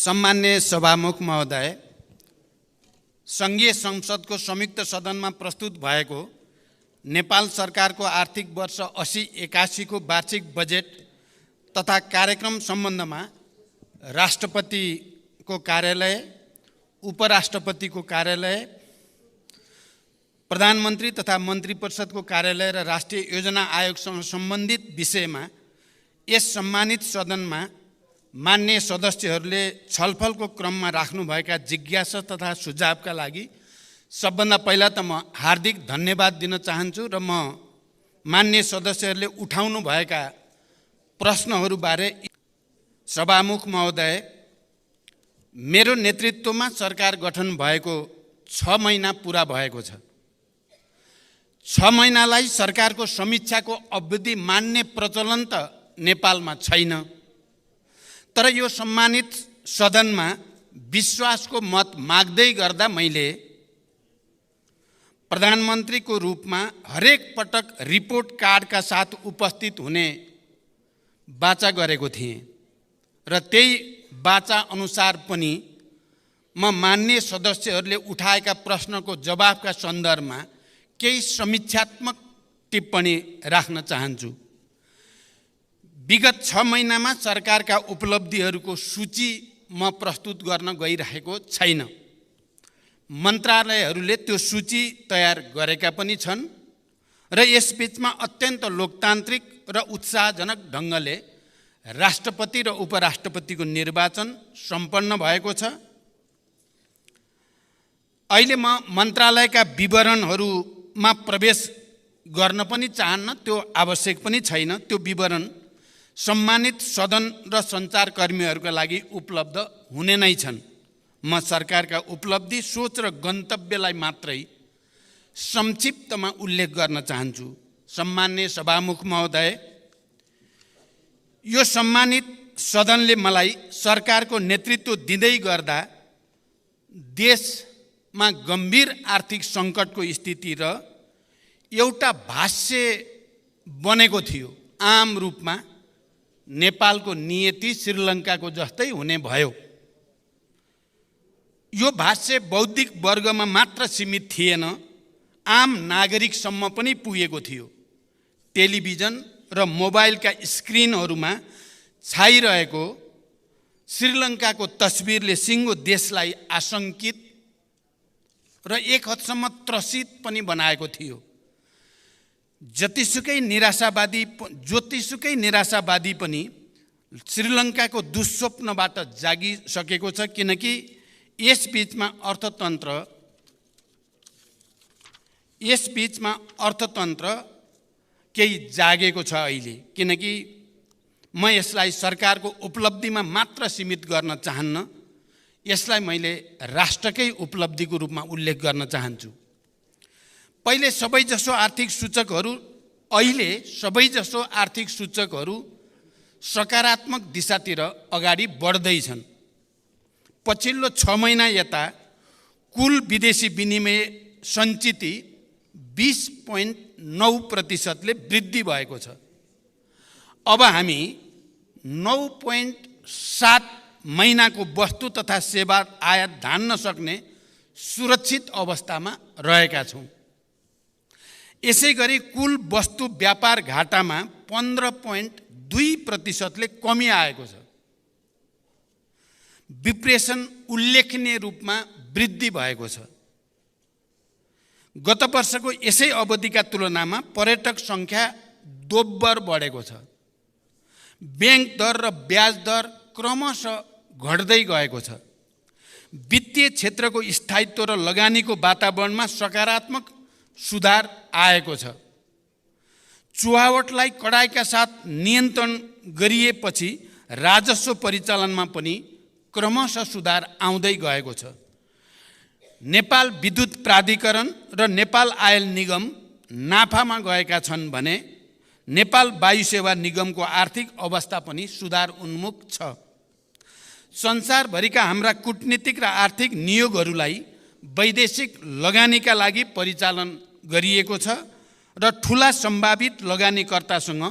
सम्मान्य सभामुख महोदय, संघीय संसदको संयुक्त सदनमा प्रस्तुत भएको नेपाल सरकारको आर्थिक वर्ष 80-81 को वार्षिक बजेट तथा कार्यक्रम सम्बन्धमा राष्ट्रपतिको कार्यालय, उपराष्ट्रपतिको कार्यालय, प्रधानमन्त्री तथा मन्त्री परिषदको कार्यालय र राष्ट्रिय योजना आयोगसँग सम्बन्धित विषयमा यस सम्मानित सदनमा मान्य सदस्यहरूले छलफलको क्रममा राख्नुभएका जिज्ञासा तथा सुझावका लागि सबभन्दा पहिला त म हार्दिक धन्यवाद दिन चाहन्छु र म मान्य सदस्यहरूले उठाउनु भएका प्रश्नहरूबारे सभामुख महोदय, मेरो नेतृत्वमा सरकार गठन भएको 6 महिना पुरा भएको छ। 6 महिनालाई सरकारको समीक्षाको अवधि मान्ने प्रचलन त नेपालमा छैन, तर यो सम्मानित सदनमा विश्वासको मत माग्दै गर्दा मैले प्रधानमन्त्रीको रूपमा हरेक पटक रिपोर्ट कार्डका साथ उपस्थित हुने वाचा गरेको थिएँ र त्यही वाचा अनुसार पनि म मान्य सदस्यहरूले उठाएका प्रश्नको जवाफका सन्दर्भमा केही समीक्षात्मक टिप्पणी राख्न चाहन्छु। विगत 6 महिनामा सरकारका उपलब्धिहरूको सूची म प्रस्तुत गर्न गइरहेको छैन। मन्त्रालयहरूले त्यो सूची तयार गरेका पनि छन् र यसबीचमा अत्यन्त लोकतान्त्रिक र उत्साहजनक ढङ्गले राष्ट्रपति र उपराष्ट्रपतिको निर्वाचन सम्पन्न भएको छ। अहिले म मन्त्रालयका विवरणहरूमा प्रवेश गर्न पनि चाहन्न, त्यो आवश्यक पनि छैन। त्यो विवरण सम्मानित सदन र सञ्चारकर्मीहरूका लागि उपलब्ध हुने नै छन्। म सरकारका उपलब्धि, सोच र गन्तव्यलाई मात्रै संक्षिप्तमा उल्लेख गर्न चाहन्छु। सम्मान्य सभामुख महोदय, यो सम्मानित सदनले मलाई सरकारको नेतृत्व दिँदै गर्दा देशमा गम्भीर आर्थिक सङ्कटको स्थिति र एउटा भाष्य बनेको थियो। आम रूपमा नेपालको नियति श्रीलङ्काको जस्तै हुने भयो। यो भाष्य बौद्धिक वर्गमा मात्र सीमित थिएन, आम नागरिकसम्म पनि पुगेको थियो। टेलिभिजन र मोबाइलका स्क्रिनहरूमा छाइरहेको श्रीलङ्काको तस्बिरले सिङ्गो देशलाई आशङ्कित र एक हदसम्म त्रसित पनि बनाएको थियो। जतिसुकै निराशावादी पनि श्रीलङ्काको दुःस्वप्नबाट जागिसकेको छ, किनकि यसबीचमा अर्थतन्त्र केही जागेको छ अहिले। किनकि म यसलाई सरकारको उपलब्धिमा मात्र सीमित गर्न चाहन्न, यसलाई मैले राष्ट्रकै उपलब्धिको रूपमा उल्लेख गर्न चाहन्छु। अहिले सबैजसो आर्थिक सूचकहरू सकारात्मक दिशातिर अगाडि बढ्दैछन्। पछिल्लो 6 महिना यता कुल विदेशी विनिमय सञ्चिति 20.9% वृद्धि भएको छ। अब हामी 9.7 महिनाको वस्तु तथा सेवा आयात धान्न सक्ने सुरक्षित अवस्थामा रहेका छौँ। यसै गरी कुल वस्तु व्यापार घाटामा 15.2% कमी आएको छ। विप्रेसन उल्लेखनीय रूपमा वृद्धि भएको छ। गत वर्षको यसै अवधिका तुलनामा पर्यटक सङ्ख्या दोब्बर बढेको छ। ब्याङ्क दर र ब्याज दर क्रमशः घट्दै गएको छ। वित्तीय क्षेत्रको स्थायित्व र लगानीको वातावरणमा सकारात्मक सुधार आएको छ। चुहावटलाई कडाइका साथ नियन्त्रण गरिएपछि राजस्व परिचालनमा पनि क्रमशः सुधार आउँदै गएको छ। नेपाल विद्युत प्राधिकरण र नेपाल आयल निगम नाफामा गएका छन् भने नेपाल वायु सेवा निगमको आर्थिक अवस्था पनि सुधार उन्मुख छ। संसारभरिका हाम्रा कूटनीतिक र आर्थिक नियोगहरूलाई वैदेशिक लगानीका लागि परिचालन गरिएको छ र ठुला सम्भावित लगानीकर्तासँग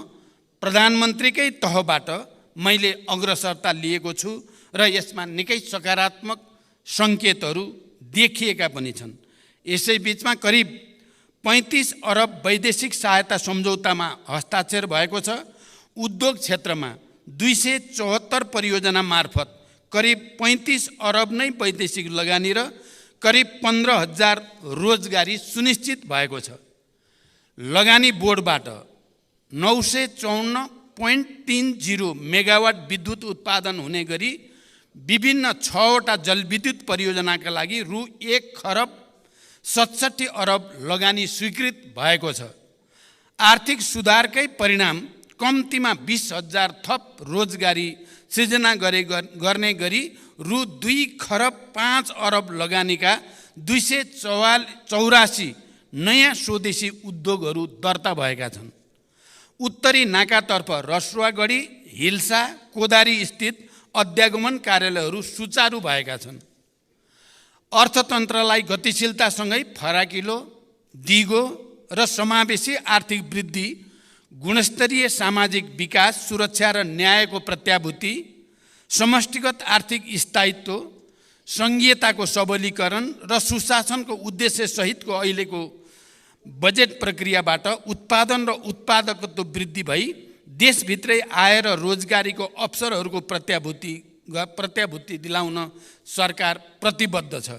प्रधानमन्त्रीकै तहबाट मैले अग्रसरता लिएको छु र यसमा निकै सकारात्मक सङ्केतहरू देखिएका पनि छन्। यसै बिचमा करिब 35 अरब वैदेशिक सहायता सम्झौतामा हस्ताक्षर भएको छ। उद्योग क्षेत्रमा 274 परियोजना मार्फत करिब 35 अरब नै वैदेशिक लगानी र करिब 15,000 रोजगारी सुनिश्चित भएको छ। लगानी बोर्डबाट 954.30 मेगावाट विद्युत उत्पादन हुने गरी विभिन्न 6वटा जलविद्युत परियोजनाका लागि रु 1,67 खरब लगानी स्वीकृत भएको छ। आर्थिक सुधारकै परिणाम कम्तीमा 20,000 थप रोजगारी सृजना गर्ने गरी रु 2,05 खरब लगानीका 284 नयाँ स्वदेशी उद्योगहरू दर्ता भएका छन्। उत्तरी नाकातर्फ रसुवागढी, हिल्सा, कोदारी स्थित अध्यागमन कार्यालयहरू सुचारू भएका छन्। अर्थतन्त्रलाई गतिशीलतासँगै फराकिलो, दिगो र समावेशी आर्थिक वृद्धि, गुणस्तरीय सामाजिक विकास, सुरक्षा र न्यायको प्रत्याभूति, समष्टिगत आर्थिक स्थायित्व, सङ्घीयताको सबलीकरण र सुशासनको उद्देश्य सहितको अहिलेको बजेट प्रक्रियाबाट उत्पादन र उत्पादकत्व वृद्धि भई देशभित्रै आय र रोजगारीको अवसरहरूको प्रत्याभूति दिलाउन सरकार प्रतिबद्ध छ।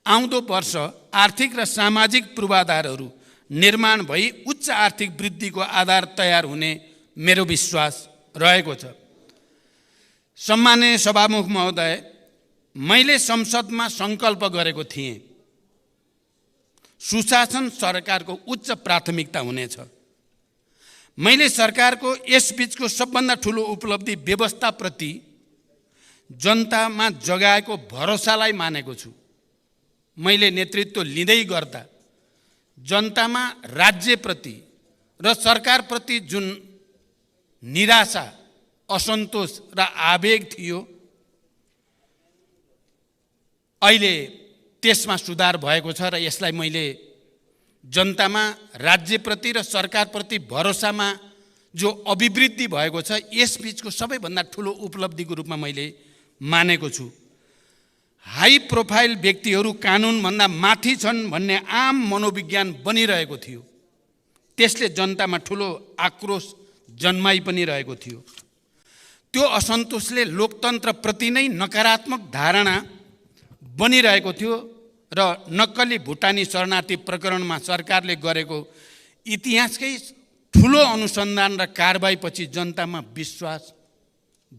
आउँदो वर्ष आर्थिक र सामाजिक पूर्वाधारहरू निर्माण भई उच्च आर्थिक वृद्धिको आधार तयार हुने मेरो विश्वास रहेको छ। सम्माननीय सभामुख महोदय, मैले संसदमा सङ्कल्प गरेको थिएँ, सुशासन सरकारको उच्च प्राथमिकता हुनेछ। मैले सरकारको यसबीचको सबभन्दा ठुलो उपलब्धि व्यवस्थाप्रति जनतामा जगाएको भरोसालाई मानेको छु। मैले नेतृत्व लिँदै गर्दा जनतामा राज्यप्रति र सरकारप्रति जुन निराशा, असन्तोष र आवेग थियो, अहिले त्यसमा सुधार भएको छ र यसलाई मैले जनतामा राज्यप्रति र सरकारप्रति भरोसामा जो अभिवृद्धि भएको छ यसबीचको सबैभन्दा ठुलो उपलब्धिको रूपमा मैले मानेको छु। हाई प्रोफाइल व्यक्तिहरू कानुनभन्दा माथि छन् भन्ने आम मनोविज्ञान बनिरहेको थियो। त्यसले जनतामा ठुलो आक्रोश जन्माइ पनि रहेको थियो। त्यो असन्तोषले लोकतन्त्रप्रति नै नकारात्मक धारणा बनिरहेको थियो र नक्कली भुटानी शरणार्थी प्रकरणमा सरकारले गरेको इतिहासकै ठुलो अनुसन्धान र कारबाहीपछि जनतामा विश्वास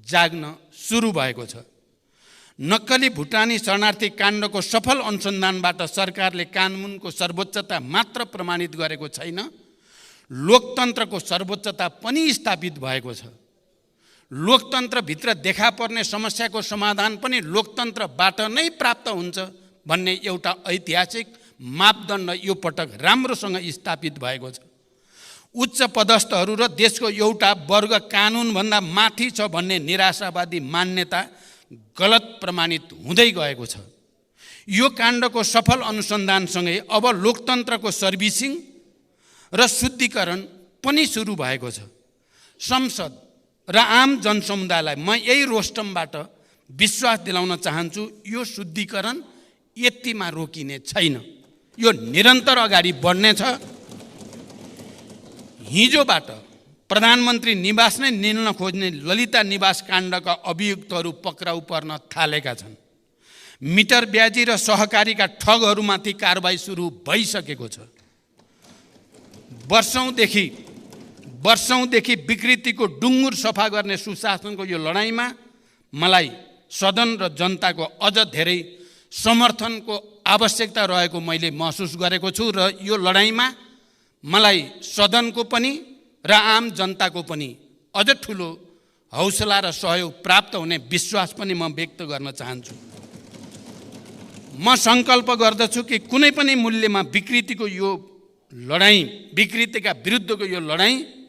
जाग्न सुरु भएको छ। नक्कली भुटानी शरणार्थी काण्डको सफल अनुसन्धानबाट सरकारले कानुनको सर्वोच्चता मात्र प्रमाणित गरेको छैन, लोकतन्त्रको सर्वोच्चता पनि स्थापित भएको छ। लोकतन्त्रभित्र देखा पर्ने समस्याको समाधान पनि लोकतन्त्रबाट नै प्राप्त हुन्छ भन्ने एउटा ऐतिहासिक मापदण्ड यो पटक राम्रोसँग स्थापित भएको छ। उच्च पदस्थहरू र देशको एउटा वर्ग कानुनभन्दा माथि छ भन्ने निराशावादी मान्यता गलत प्रमाणित हुँदै गएको छ। यो काण्डको सफल अनुसन्धानसँगै अब लोकतन्त्रको सर्भिसिङ र शुद्धिकरण पनि सुरु भएको छ। संसद र आम जनसमुदायलाई म यही रोस्टमबाट विश्वास दिलाउन चाहन्छु, यो शुद्धिकरण यतिमा रोकिने छैन, यो निरन्तर अगाडि बढ्नेछ। हिजोबाट प्रधानमन्त्री निवास नै निल्न खोज्ने ललिता निवास काण्डका अभियुक्तहरू पक्राउ पर्न थालेका छन्। मिटर ब्याजी र सहकारीका ठगहरूमाथि कारबाही सुरु भइसकेको छ। वर्षौंदेखि विकृतिको डुङ्गुर सफा गर्ने सुशासनको यो लडाईँमा मलाई सदन र जनताको अझ धेरै समर्थनको आवश्यकता रहेको मैले महसुस गरेको छु र यो लडाईँमा मलाई सदनको पनि र आम जनताको पनि अझ ठुलो हौसला र सहयोग प्राप्त हुने विश्वास पनि म व्यक्त गर्न चाहन्छु। म सङ्कल्प गर्दछु कि कुनै पनि मूल्यमा विकृतिको यो लडाईँ, विकृतिका विरुद्धको यो लडाईँ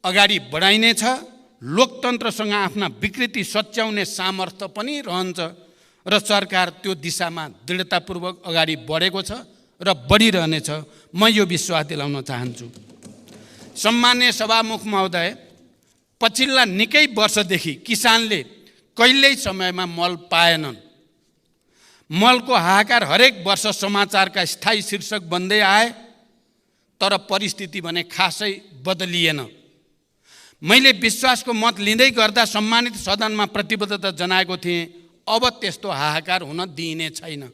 अगाडि बढाइनेछ। लोकतन्त्रसँग आफ्ना विकृति सच्याउने सामर्थ्य पनि रहन्छ र सरकार त्यो दिशामा दृढतापूर्वक अगाडि बढेको छ र बढिरहनेछ, म यो विश्वास दिलाउन चाहन्छु। सम्माननीय सभामुख महोदय, पछिल्ला निकै वर्षदेखि किसानले कहिल्यै समयमा मल पाएनन्। मलको हाहाकार हरेक वर्ष समाचारका स्थायी शीर्षक बन्दै आए, तर परिस्थिति भने खासै बदलिएन। मैले विश्वासको मत लिँदै गर्दा सम्मानित सदनमा प्रतिबद्धता जनाएको थिएँ, अब त्यस्तो हाहाकार हुन दिइने छैन।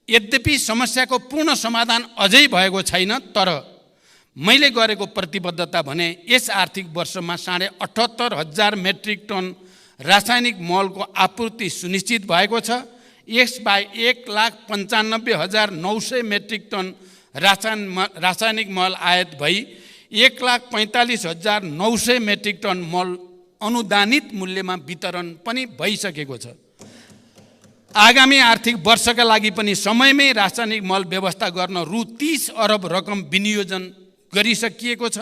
यद्यपि समस्याको पूर्ण समाधान अझै भएको छैन, तर मैले गरेको प्रतिबद्धता भने यस आर्थिक वर्षमा 78,500 मेट्रिक टन रासायनिक मलको आपूर्ति सुनिश्चित भएको छ। यसबाहेक 1,95,900 मेट्रिक टन रासायनिक मल आयात भई 1,45,900 मेट्रिक टन मल अनुदानित मूल्यमा वितरण पनि भइसकेको छ। आगामी आर्थिक वर्षका लागि पनि समयमै रासायनिक मल व्यवस्था गर्न रु 30 अरब रकम विनियोजन गरिसकिएको छ।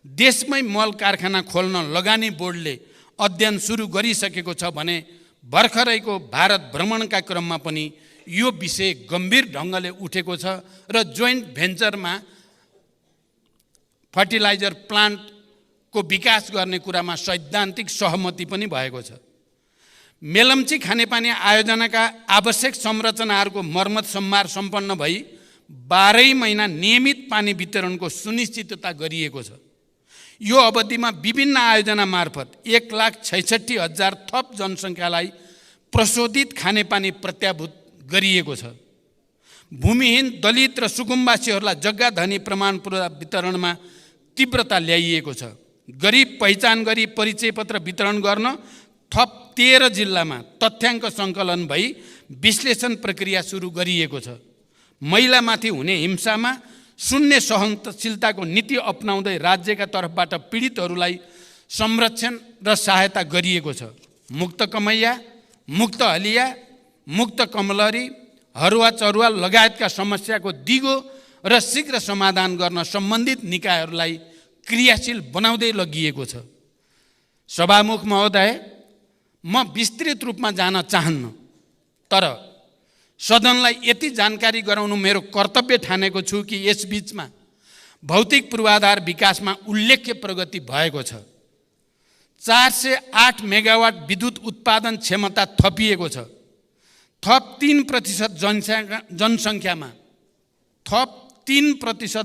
देशमै मल कारखाना खोल्न लगानी बोर्डले अध्ययन सुरु गरिसकेको छ भने भर्खरैको भारत भ्रमणका क्रममा पनि यो विषय गम्भीर ढङ्गले उठेको छ र जोइन्ट भेन्चरमा फर्टिलाइजर प्लान्टको विकास गर्ने कुरामा सैद्धान्तिक सहमति पनि भएको छ। मेलम्ची खानेपानी आयोजनाका आवश्यक संरचनाहरूको मर्मत सम्मार सम्पन्न भई 12 महिना नियमित पानी वितरणको सुनिश्चितता गरिएको छ। यो अवधिमा विभिन्न आयोजना मार्फत 1,66,000 थप जनसङ्ख्यालाई प्रशोधित खानेपानी प्रत्याभूत गरिएको छ। भूमिहीन, दलित र सुकुम्बासीहरूलाई जग्गा धनी प्रमाणपत्र वितरणमा तीव्रता ल्याइएको छ। गरिब पहिचान गरी परिचय पत्र वितरण गर्न थप 13 जिल्लामा तथ्याङ्क सङ्कलन भई विश्लेषण प्रक्रिया सुरु गरिएको छ। महिलामाथि हुने हिंसामा शून्य सहनशीलताको नीति अपनाउँदै राज्यका तर्फबाट पीडितहरूलाई संरक्षण र सहायता गरिएको छ। मुक्त कमैया, मुक्त हलिया, मुक्त कमलरी, हरुवा चरुवा लगायतका समस्याको दिगो र शीघ्र समाधान गर्न सम्बन्धित निकायहरूलाई क्रियाशील बनाउँदै लगिएको छ। सभामुख महोदय, म विस्तृत रूपमा जान चाहन्न, तर सदनलाई यति जानकारी गराउनु मेरो कर्तव्य ठानेको छु कि यसबीचमा भौतिक पूर्वाधार विकासमा उल्लेख्य प्रगति भएको छ। 408 मेगावाट विद्युत उत्पादन क्षमता थपिएको छ। थप 3%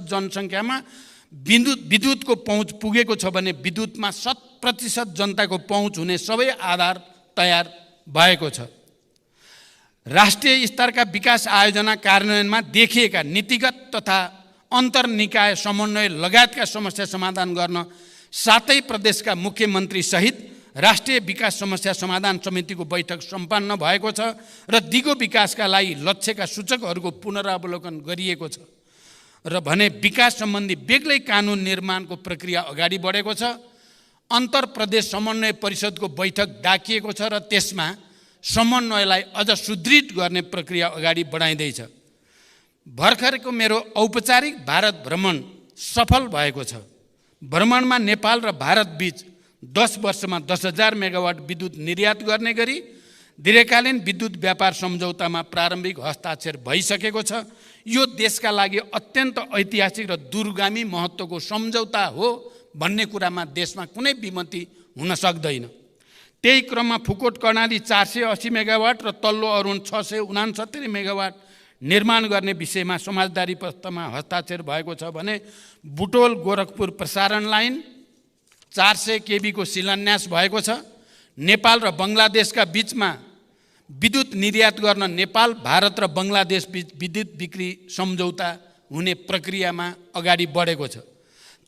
जनसङ्ख्यामा विद्युतको पहुँच पुगेको छ भने विद्युतमा 100% जनताको पहुँच हुने सबै आधार तयार भएको छ। राष्ट्रिय स्तरका विकास आयोजना कार्यान्वयनमा देखिएका नीतिगत तथा अन्तर्निकाय समन्वय लगायतका समस्या समाधान गर्न 7 प्रदेशका मुख्यमन्त्री सहित राष्ट्रिय विकास समस्या समाधान समितिको बैठक सम्पन्न भएको छ र दिगो विकासका लागि लक्ष्यका सूचकहरूको पुनरावलोकन गरिएको छ र भने विकास सम्बन्धी बेग्लै कानुन निर्माणको प्रक्रिया अगाडि बढेको छ। अन्तर प्रदेश समन्वय परिषदको बैठक डाकिएको छ र त्यसमा समन्वयलाई अझ सुदृढ गर्ने प्रक्रिया अगाडि बढाइँदैछ। भर्खरको मेरो औपचारिक भारत भ्रमण सफल भएको छ। भ्रमणमा नेपाल र भारत बीच 10 वर्षमा 10,000 मेगावाट विद्युत निर्यात गर्ने गरी दीर्घकालीन विद्युत व्यापार सम्झौतामा प्रारम्भिक हस्ताक्षर भइसकेको छ। यो देशका लागि अत्यन्त ऐतिहासिक र दूरगामी महत्त्वको सम्झौता हो भन्ने कुरामा देशमा कुनै विमति हुन सक्दैन। त्यही क्रममा फुकोट कर्णाली 480 मेगावाट र तल्लो अरुण 669 मेगावाट निर्माण गर्ने विषयमा समाजदारी प्रस्तावमा हस्ताक्षर भएको छ भने बुटोल गोरखपुर प्रसारण लाइन 400 केबी को शिलान्यास भएको छ। नेपाल र बङ्गलादेशका बीचमा विद्युत निर्यात गर्न नेपाल, भारत र बङ्गलादेश बीच विद्युत बिक्री सम्झौता हुने प्रक्रियामा अगाडि बढेको छ।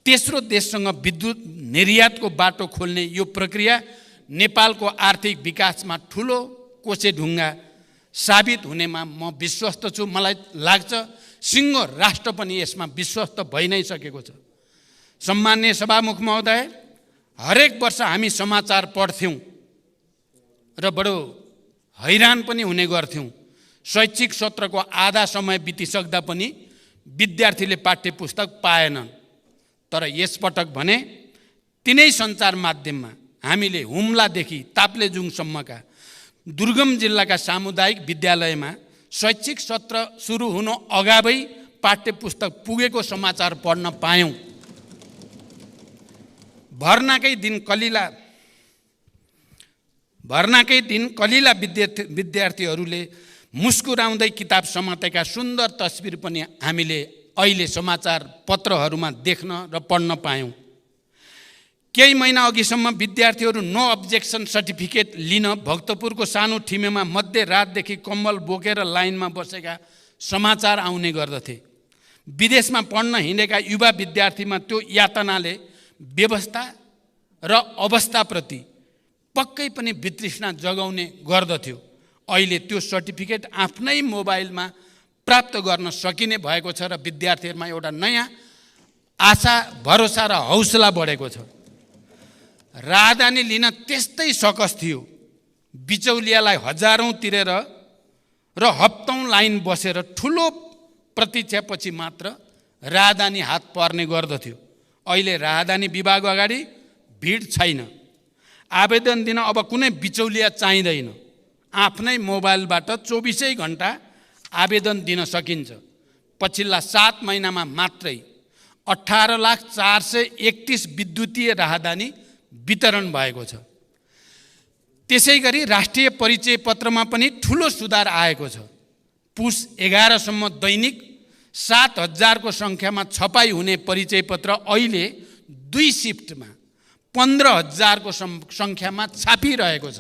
तेस्रो देशसँग विद्युत निर्यातको बाटो खोल्ने यो प्रक्रिया नेपालको आर्थिक विकासमा ठुलो कोसेढुङ्गा साबित हुनेमा म विश्वस्त छु। मलाई लाग्छ सिङ्गो राष्ट्र पनि यसमा विश्वस्त भइ नै सकेको छ। सम्माननीय सभामुख महोदय, हरेक वर्ष हामी समाचार पढ्थ्यौँ र बडो हैरान पनि हुने गर्थ्यौँ। शैक्षिक सत्रको आधा समय बितिसक्दा पनि विद्यार्थीले पाठ्य पुस्तक पाएनन्। तर यसपटक भने तिनै सञ्चार माध्यममा हामीले हुम्लादेखि ताप्लेजुङसम्मका दुर्गम जिल्लाका सामुदायिक विद्यालयमा शैक्षिक सत्र सुरु हुनु अगावै पाठ्य पुस्तक पुगेको समाचार पढ्न पायौँ। भर्नाकै दिन भर्नाकै दिन कलिला विद्यार्थीहरूले मुस्कुराउँदै किताब समातेका सुन्दर तस्बिर पनि हामीले अहिले समाचार पत्रहरूमा देख्न र पढ्न पायौँ। केही महिना अघिसम्म विद्यार्थीहरू नो अब्जेक्सन सर्टिफिकेट लिन भक्तपुरको सानो ठिमेमा मध्यरातदेखि कम्बल बोकेर लाइनमा बसेका समाचार आउने गर्दथे। विदेशमा पढ्न हिँडेका युवा विद्यार्थीमा त्यो यातनाले व्यवस्था र अवस्थाप्रति पक्कै पनि वितृष्णा जगाउने गर्दथ्यो। अहिले त्यो सर्टिफिकेट आफ्नै मोबाइलमा प्राप्त गर्न सकिने भएको छ र विद्यार्थीहरूमा एउटा नयाँ आशा, भरोसा र हौसला बढेको छ। राजधानी लिन त्यस्तै सकस थियो। बिचौलियालाई हजारौँ तिरेर र हप्तौँ लाइन बसेर ठुलो प्रतीक्षापछि मात्र राजधानी हात पर्ने गर्दथ्यो। अहिले राजधानी विभाग अगाडि भिड छैन। आवेदन दिन अब कुनै बिचौलिया चाहिँदैन। आफ्नै मोबाइलबाट 24 घण्टा आवेदन दिन सकिन्छ। पछिल्ला 7 महिनामा मात्रै 18,431 विद्युतीय राहदानी वितरण भएको छ। त्यसै गरी राष्ट्रिय परिचय पत्रमा पनि ठुलो सुधार आएको छ। पुस 11 सम्म दैनिक 7,000 को सङ्ख्यामा छपाई हुने परिचय पत्र अहिले 2 शिफ्टमा 15,000 को सङ्ख्यामा छापिरहेको छ।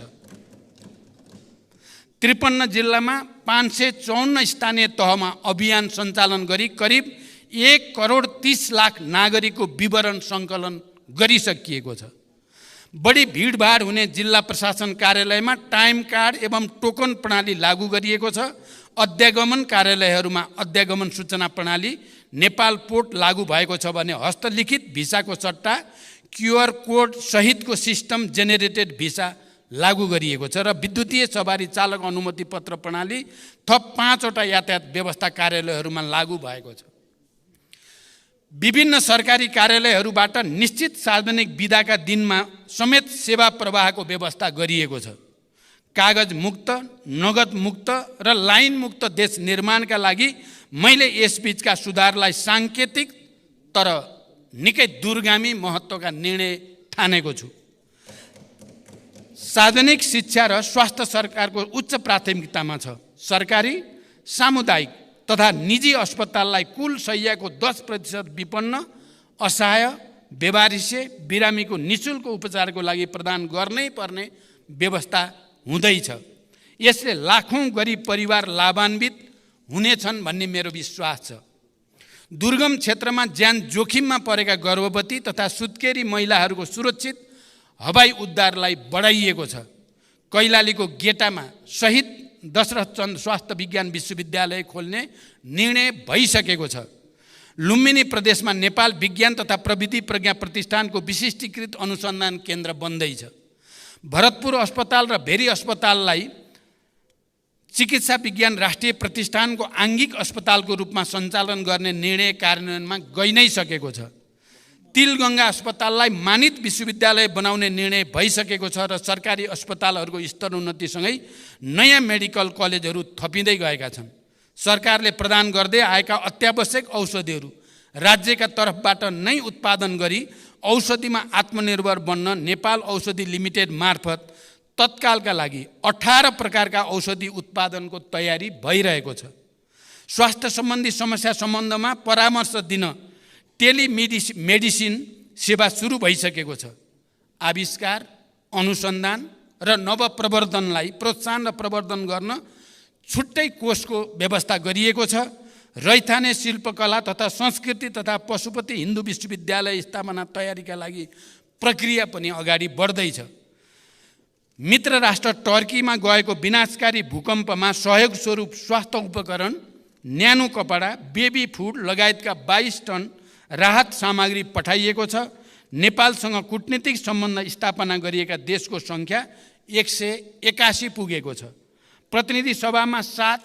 53 जिल्लामा 554 स्थानीय तहमा अभियान सञ्चालन गरी करिब 1,30,00,000 नागरिकको विवरण सङ्कलन गरिसकिएको छ। बढी भिडभाड हुने जिल्ला प्रशासन कार्यालयमा टाइम कार्ड एवं टोकन प्रणाली लागू गरिएको छ। अध्यागमन कार्यालयहरूमा अध्यागमन सूचना प्रणाली नेपाल पोर्ट लागू भएको छ भने हस्तलिखित भिसाको सट्टा QR कोड सहितको सिस्टम जेनेरेटेड भिसा लागू गरिएको छ र विद्युतीय सवारी चालक अनुमति पत्र प्रणाली थप 5 वटा यातायात व्यवस्था कार्यालयहरूमा लागू भएको छ। विभिन्न सरकारी कार्यालयहरूबाट निश्चित सार्वजनिक बिदाका दिनमा समेत सेवा प्रवाहको व्यवस्था गरिएको छ। कागज मुक्त, नगद मुक्त र लाइन मुक्त देश निर्माणका लागि मैले यसबीचका सुधारलाई साङ्केतिक तर निकै दूरगामी महत्त्वका निर्णय ठानेको छु। सार्वजनिक शिक्षा र स्वास्थ्य सरकारको उच्च प्राथमिकतामा छ। सरकारी, सामुदायिक तथा निजी अस्पताललाई कुल शय्याको 10% विपन्न, असहाय, बेवारिसे, बिरामीको निःशुल्क उपचारको लागि प्रदान गर्नै पर्ने व्यवस्था हुँदैछ। यसले लाखौँ गरिब परिवार लाभान्वित हुनेछन् भन्ने मेरो विश्वास छ। दुर्गम क्षेत्रमा ज्यान जोखिममा परेका गर्भवती तथा सुत्केरी महिलाहरूको सुरक्षित हवाई उद्धारलाई बढाइएको छ। कैलालीको गेटामा शहीद दशरथचन्द्र स्वास्थ्य विज्ञान विश्वविद्यालय खोल्ने निर्णय भइसकेको छ। लुम्बिनी प्रदेशमा नेपाल विज्ञान तथा प्रविधि प्रज्ञा प्रतिष्ठानको विशिष्टीकृत अनुसन्धान केन्द्र बन्दैछ। भरतपुर अस्पताल र भेरी अस्पताललाई चिकित्सा विज्ञान राष्ट्रिय प्रतिष्ठानको आङ्गिक अस्पतालको रूपमा सञ्चालन गर्ने निर्णय कार्यान्वयनमा गइ नै सकेको छ। तिलगङ्गा अस्पताललाई मानित विश्वविद्यालय बनाउने निर्णय भइसकेको छ र सरकारी अस्पतालहरूको स्तरोन्नतिसँगै नयाँ मेडिकल कलेजहरू थपिँदै गएका छन्। सरकारले प्रदान गर्दै आएका अत्यावश्यक औषधिहरू राज्यका तर्फबाट नै उत्पादन गरी औषधिमा आत्मनिर्भर बन्न नेपाल औषधि लिमिटेड मार्फत तत्कालका लागि 18 प्रकारका औषधि उत्पादनको तयारी भइरहेको छ। स्वास्थ्य सम्बन्धी समस्या सम्बन्धमा परामर्श दिन टेलिमेडिसिन सेवा सुरु भइसकेको छ। आविष्कार, अनुसन्धान र नवप्रवर्धनलाई प्रोत्साहन र प्रवर्धन गर्न छुट्टै कोषको व्यवस्था गरिएको छ। रैथाने शिल्पकला तथा संस्कृति तथा पशुपति हिन्दू विश्वविद्यालय स्थापना तयारीका लागि प्रक्रिया पनि अगाडि बढ्दैछ। मित्र राष्ट्र टर्कीमा गएको विनाशकारी भूकम्पमा सहयोग स्वरूप स्वास्थ्य उपकरण, न्यानो कपडा, बेबी फुड लगायतका 22 टन राहत सामग्री पठाइएको छ। नेपालसँग कूटनीतिक सम्बन्ध स्थापना गरिएका देशको सङ्ख्या 181 पुगेको छ। प्रतिनिधि सभामा 7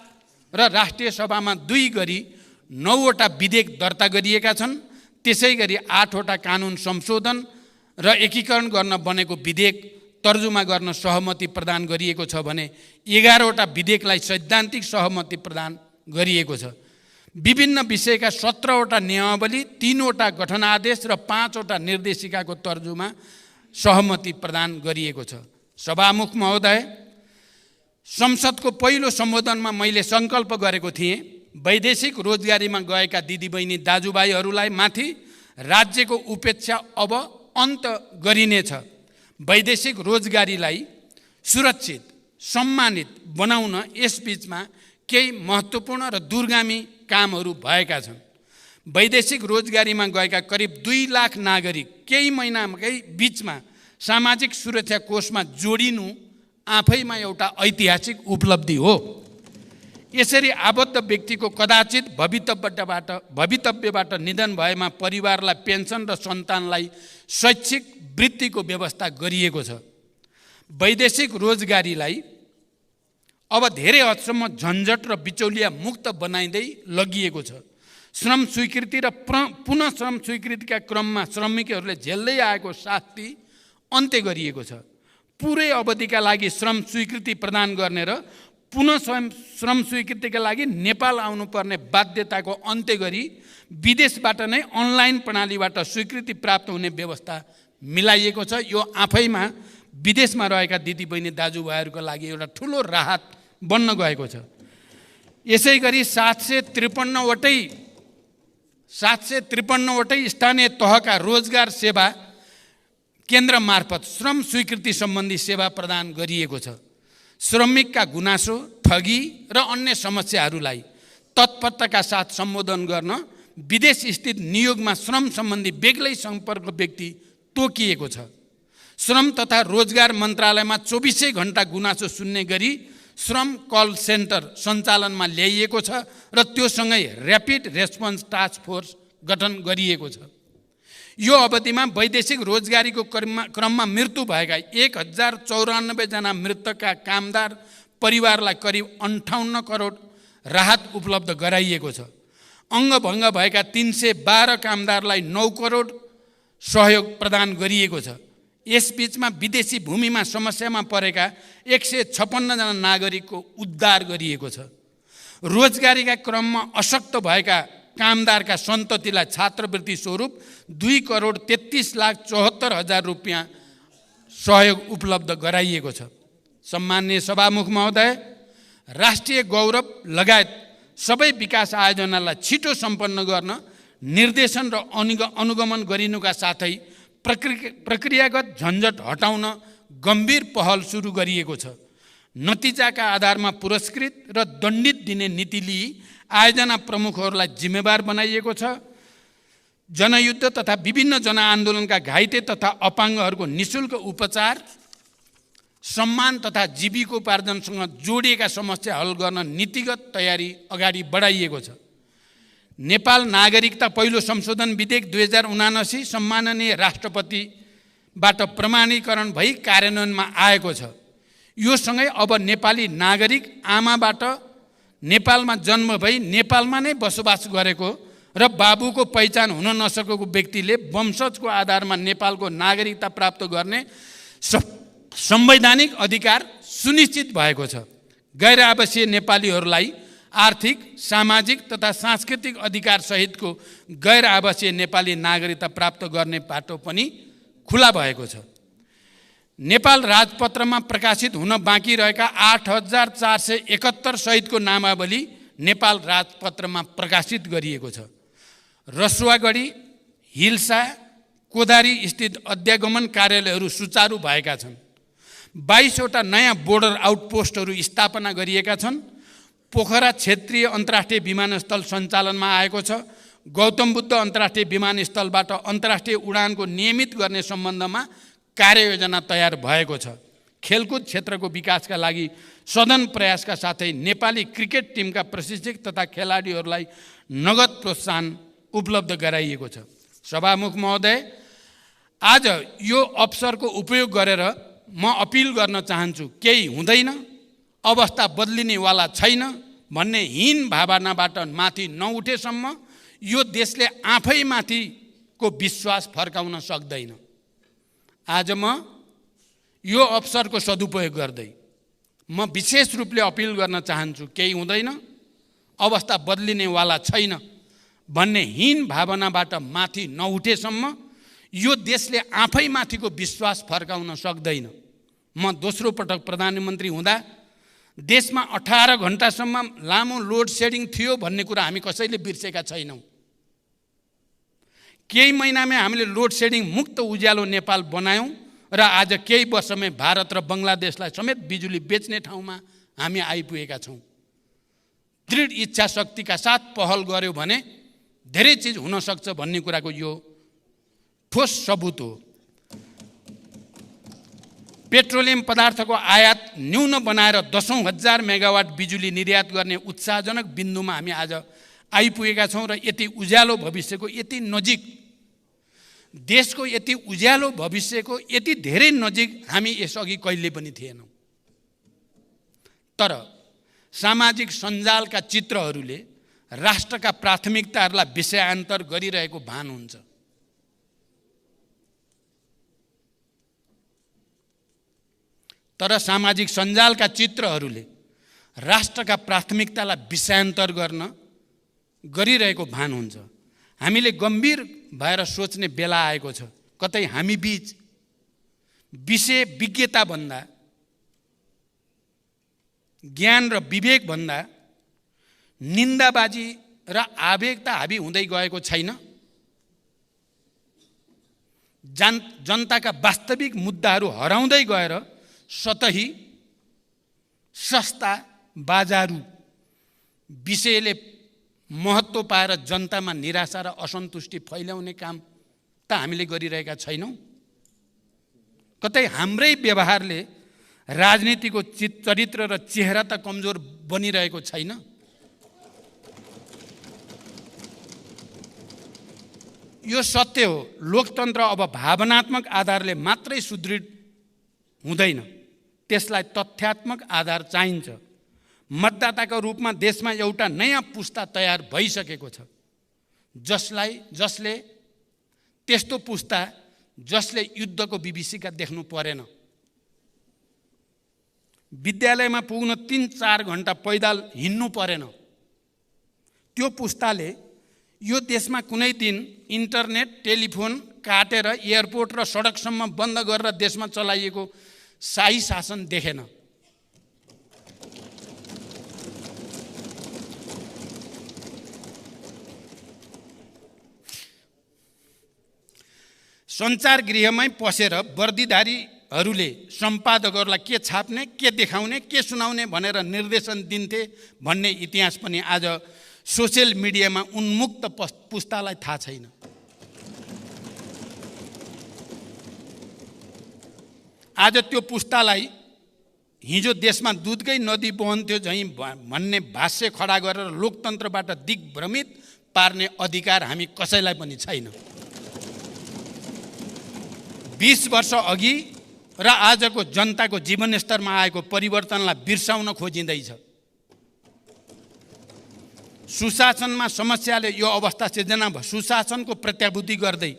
र राष्ट्रिय सभामा 2 गरी 9 वटा विधेयक दर्ता गरिएका छन्। त्यसै गरी 8 वटा कानुन संशोधन र एकीकरण गर्न बनेको विधेयक तर्जुमा गर्न सहमति प्रदान गरिएको छ भने 11 वटा विधेयकलाई सैद्धान्तिक सहमति प्रदान गरिएको छ। विभिन्न विषयका 17 वटा नियमावली, 3 वटा गठन आदेश र 5 वटा निर्देशिकाको तर्जुमा सहमति प्रदान गरिएको छ। सभामुख महोदय, संसदको पहिलो सम्बोधनमा मैले सङ्कल्प गरेको थिएँ वैदेशिक रोजगारीमा गएका दिदीबहिनी दाजुभाइहरूलाई माथि राज्यको उपेक्षा अब अन्त गरिनेछ। वैदेशिक रोजगारीलाई सुरक्षित सम्मानित बनाउन यसबीचमा केही महत्त्वपूर्ण र दूरगामी कामहरू भएका छन्। वैदेशिक रोजगारीमा गएका करिब 2 लाख नागरिक केही महिनाकै बिचमा सामाजिक सुरक्षा कोषमा जोडिनु आफैमा एउटा ऐतिहासिक उपलब्धि हो। यसरी आबद्ध व्यक्तिको कदाचित भवितव्यबाट निधन भएमा परिवारलाई पेन्सन र सन्तानलाई शैक्षिक वृत्तिको व्यवस्था गरिएको छ। वैदेशिक रोजगारीलाई अब धेरै हदसम्म झन्झट र बिचौलिया मुक्त बनाइँदै लगिएको छ। श्रम स्वीकृति र पुनः श्रम स्वीकृतिका क्रममा श्रमिकहरूले झेल्दै आएको शास्ति अन्त्य गरिएको छ। पुरै अवधिका लागि श्रम स्वीकृति प्रदान गर्ने र पुनः श्रम स्वीकृतिका लागि नेपाल आउनुपर्ने बाध्यताको अन्त्य गरी विदेशबाट नै अनलाइन प्रणालीबाट स्वीकृति प्राप्त हुने व्यवस्था मिलाइएको छ। यो आफैमा विदेशमा रहेका दिदीबहिनी दाजुभाइहरूको लागि एउटा ठुलो राहत बन्न गएको छ। यसै गरी 753वटै स्थानीय तहका रोजगार सेवा केन्द्र मार्फत श्रम स्वीकृति सम्बन्धी सेवा प्रदान गरिएको छ। श्रमिकका गुनासो, ठगी र अन्य समस्याहरूलाई तत्परताका साथ सम्बोधन गर्न विदेश स्थित नियोगमा श्रम सम्बन्धी बेग्लै सम्पर्क व्यक्ति तोकिएको छ। श्रम तथा रोजगार मन्त्रालयमा 24 घण्टा गुनासो सुन्ने गरी श्रम कल सेन्टर सञ्चालनमा ल्याइएको छ र त्योसँगै ऱ्यापिड रेस्पोन्स टास्क फोर्स गठन गरिएको छ। यो अवधिमा वैदेशिक रोजगारीको क्रममा मृत्यु भएका 1094 जना मृतकका कामदार परिवारलाई करिब 58 करोड राहत उपलब्ध गराइएको छ। अङ्गभङ्ग भएका 312 कामदारलाई 9 करोड सहयोग प्रदान गरिएको छ। यसबीचमा विदेशी भूमिमा समस्यामा परेका 156 जना नागरिकको उद्धार गरिएको छ। रोजगारीका क्रममा अशक्त भएका कामदारका सन्ततिलाई छात्रवृत्ति स्वरूप 2,33,74,000 रुपियाँ सहयोग उपलब्ध गराइएको छ। सम्माननीय सभामुख महोदय, राष्ट्रिय गौरव लगायत सबै विकास आयोजनालाई छिटो सम्पन्न गर्न निर्देशन र अनुगमन गरिनुका साथै प्रक्रियागत झन्झट हटाउन गम्भीर पहल सुरु गरिएको छ। नतिजाका आधारमा पुरस्कृत र दण्डित दिने नीति लिई आयोजना प्रमुखहरूलाई जिम्मेवार बनाइएको छ। जनयुद्ध तथा विभिन्न जनआन्दोलनका घाइते तथा अपाङ्गहरूको निःशुल्क उपचार, सम्मान तथा जीविकोपार्जनसँग जोडिएका समस्या हल गर्न नीतिगत तयारी अगाडि बढाइएको छ। नेपाल नागरिकता पहिलो संशोधन विधेयक 2079 सम्माननीय राष्ट्रपतिबाट प्रमाणीकरण भई कार्यान्वयनमा आएको छ। यो सँगै अब नेपाली नागरिक आमाबाट नेपालमा जन्म भई नेपालमा नै बसोबास गरेको र बाबुको पहिचान हुन नसकेको व्यक्तिले वंशजको आधारमा नेपालको नागरिकता प्राप्त गर्ने संवैधानिक अधिकार सुनिश्चित भएको छ। गैर आवासीय नेपालीहरूलाई आर्थिक, सामाजिक तथा सांस्कृतिक अधिकार सहितको गैर आवासीय नेपाली नागरिकता प्राप्त गर्ने बाटो पनि खुला भएको छ। नेपाल राजपत्रमा प्रकाशित हुन बाँकी रहेका 8,471 सहितको नामावली नेपाल राजपत्रमा प्रकाशित गरिएको छ। रसुवागढी, हिल्सा, कोदारी स्थित अध्यागमन कार्यालयहरू सुचारू भएका छन्। 22 वटा नयाँ बोर्डर आउटपोस्टहरू स्थापना गरिएका छन्। पोखरा क्षेत्रीय अन्तर्राष्ट्रिय विमानस्थल सञ्चालनमा आएको छ। गौतम बुद्ध अन्तर्राष्ट्रिय विमानस्थलबाट अन्तर्राष्ट्रिय उडानको नियमित गर्ने सम्बन्धमा कार्ययोजना तयार भएको छ। खेलकुद क्षेत्रको विकासका लागि सदन प्रयासका साथै नेपाली क्रिकेट टिमका प्रशिक्षक तथा खेलाडीहरूलाई नगद प्रोत्साहन उपलब्ध गराइएको छ। सभामुख महोदय, आज यो अवसरको उपयोग गरेर म अपिल गर्न चाहन्छु, केही हुँदैन, अवस्था बदलिनेवाला छैन भन्ने हीन भावनाबाट माथि नउठेसम्म यो देशले आफैमाथिको विश्वास फर्काउन सक्दैन। आज म यो अवसरको सदुपयोग गर्दै म विशेष रूपले अपिल गर्न चाहन्छु, केही हुँदैन, अवस्था बदलिनेवाला छैन भन्ने हीन भावनाबाट माथि नउठेसम्म यो देशले आफैमाथिको विश्वास फर्काउन सक्दैन। म दोस्रो पटक प्रधानमन्त्री हुँदा देशमा 18 घण्टासम्म लामो लोड सेडिङ थियो भन्ने कुरा हामी कसैले बिर्सेका छैनौँ। केही महिनामै हामीले लोड सेडिङ मुक्त उज्यालो नेपाल बनायौँ र आज केही वर्षमै भारत र बङ्गलादेशलाई समेत बिजुली बेच्ने ठाउँमा हामी आइपुगेका छौँ। दृढ इच्छा शक्तिका साथ पहल गर्यो भने धेरै चिज हुन सक्छ भन्ने कुराको यो ठोस सबुत हो। पेट्रोलियम पदार्थको आयात न्यून बनाएर 10,000 मेगावाट बिजुली निर्यात गर्ने उत्साहजनक बिन्दुमा हामी आज आइपुगेका छौँ र यति उज्यालो भविष्यको यति नजिक, देशको यति उज्यालो भविष्यको यति धेरै नजिक हामी यसअघि कहिले पनि थिएनौँ। तर सामाजिक सञ्जालका चित्रहरूले राष्ट्रका प्राथमिकताहरूलाई विषयान्तर गरिरहेको भान हुन्छ। तर सामाजिक सञ्जालका चित्रहरूले राष्ट्रका प्राथमिकतालाई विषयान्तर गरिरहेको भान हुन्छ। हामीले गम्भीर भएर सोच्ने बेला आएको छ। कतै हामी बीच विषय विज्ञताभन्दा, ज्ञान र विवेकभन्दा निन्दाबाजी र आवेगता हाबी हुँदै गएको छैन। जनताका वास्तविक मुद्दाहरू हराउँदै गएर सतही, सस्ता, बाजारू विषयले महत्त्व पाएर जनतामा निराशा र असन्तुष्टि फैल्याउने काम त हामीले गरिरहेका छैनौँ। कतै हाम्रै व्यवहारले राजनीतिको चरित्र र चेहरा त कमजोर बनिरहेको छैन। यो सत्य हो। लोकतन्त्र अब भावनात्मक आधारले मात्रै सुदृढ हुँदैन, त्यसलाई तथ्यात्मक आधार चाहिन्छ। मतदाताको रूपमा देशमा एउटा नयाँ पुस्ता तयार भइसकेको छ, जसले त्यस्तो पुस्ता जसले युद्धको विभीषिका देख्नु परेन। विद्यालयमा पुग्न 3-4 घण्टा पैदल हिँड्नु परेन। त्यो पुस्ताले यो देशमा कुनै दिन इन्टरनेट, टेलिफोन काटेर एयरपोर्ट र सडकसम्म बन्द गरेर देशमा चलाइएको शाही शासन देखेन। सञ्चार गृहमै पसेर वर्दीधारीहरूले सम्पादकहरूलाई के छाप्ने, के देखाउने, के सुनाउने भनेर निर्देशन दिन्थे भन्ने इतिहास पनि आज सोसियल मिडियामा उन्मुक्त पुस्तालाई थाहा छैन। आज त्यो पुस्तालाई हिजो देशमा दुधकै नदी बहन्थ्यो झैँ भन्ने भाष्य खडा गरेर लोकतन्त्रबाट दिग्भ्रमित पार्ने अधिकार हामी कसैलाई पनि छैन। 20 वर्ष अघि र आजको जनताको जीवनस्तरमा आएको परिवर्तनलाई बिर्साउन खोजिँदैछ। सुशासनमा समस्याले यो अवस्था सिर्जना भयो। सुशासनको प्रत्याभूति गर्दै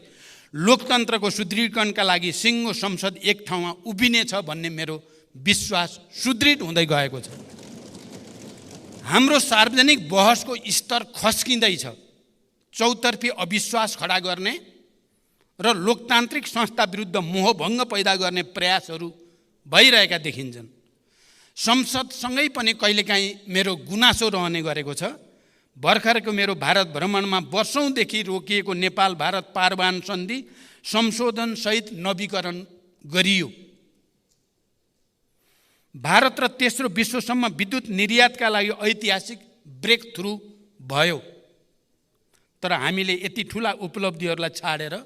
लोकतन्त्रको सुदृढीकरणका लागि सिङ्गो संसद एक ठाउँमा उभिनेछ भन्ने मेरो विश्वास सुदृढ हुँदै गएको छ। हाम्रो सार्वजनिक बहसको स्तर खस्किँदैछ। चौतर्फी अविश्वास खडा गर्ने र लोकतान्त्रिक संस्था विरुद्ध मोहभङ्ग पैदा गर्ने प्रयासहरू भइरहेका देखिन्छन्। संसदसँगै पनि कहिलेकाहीँ मेरो गुनासो रहने गरेको छ। भर्खरको मेरो भारत भ्रमणमा वर्षौँदेखि रोकिएको नेपाल भारत पारवान सन्धि संशोधनसहित नवीकरण गरियो। भारत र तेस्रो विश्वसम्म विद्युत निर्यातका लागि ऐतिहासिक ब्रेक थ्रु भयो। तर हामीले यति ठुला उपलब्धिहरूलाई छाडेर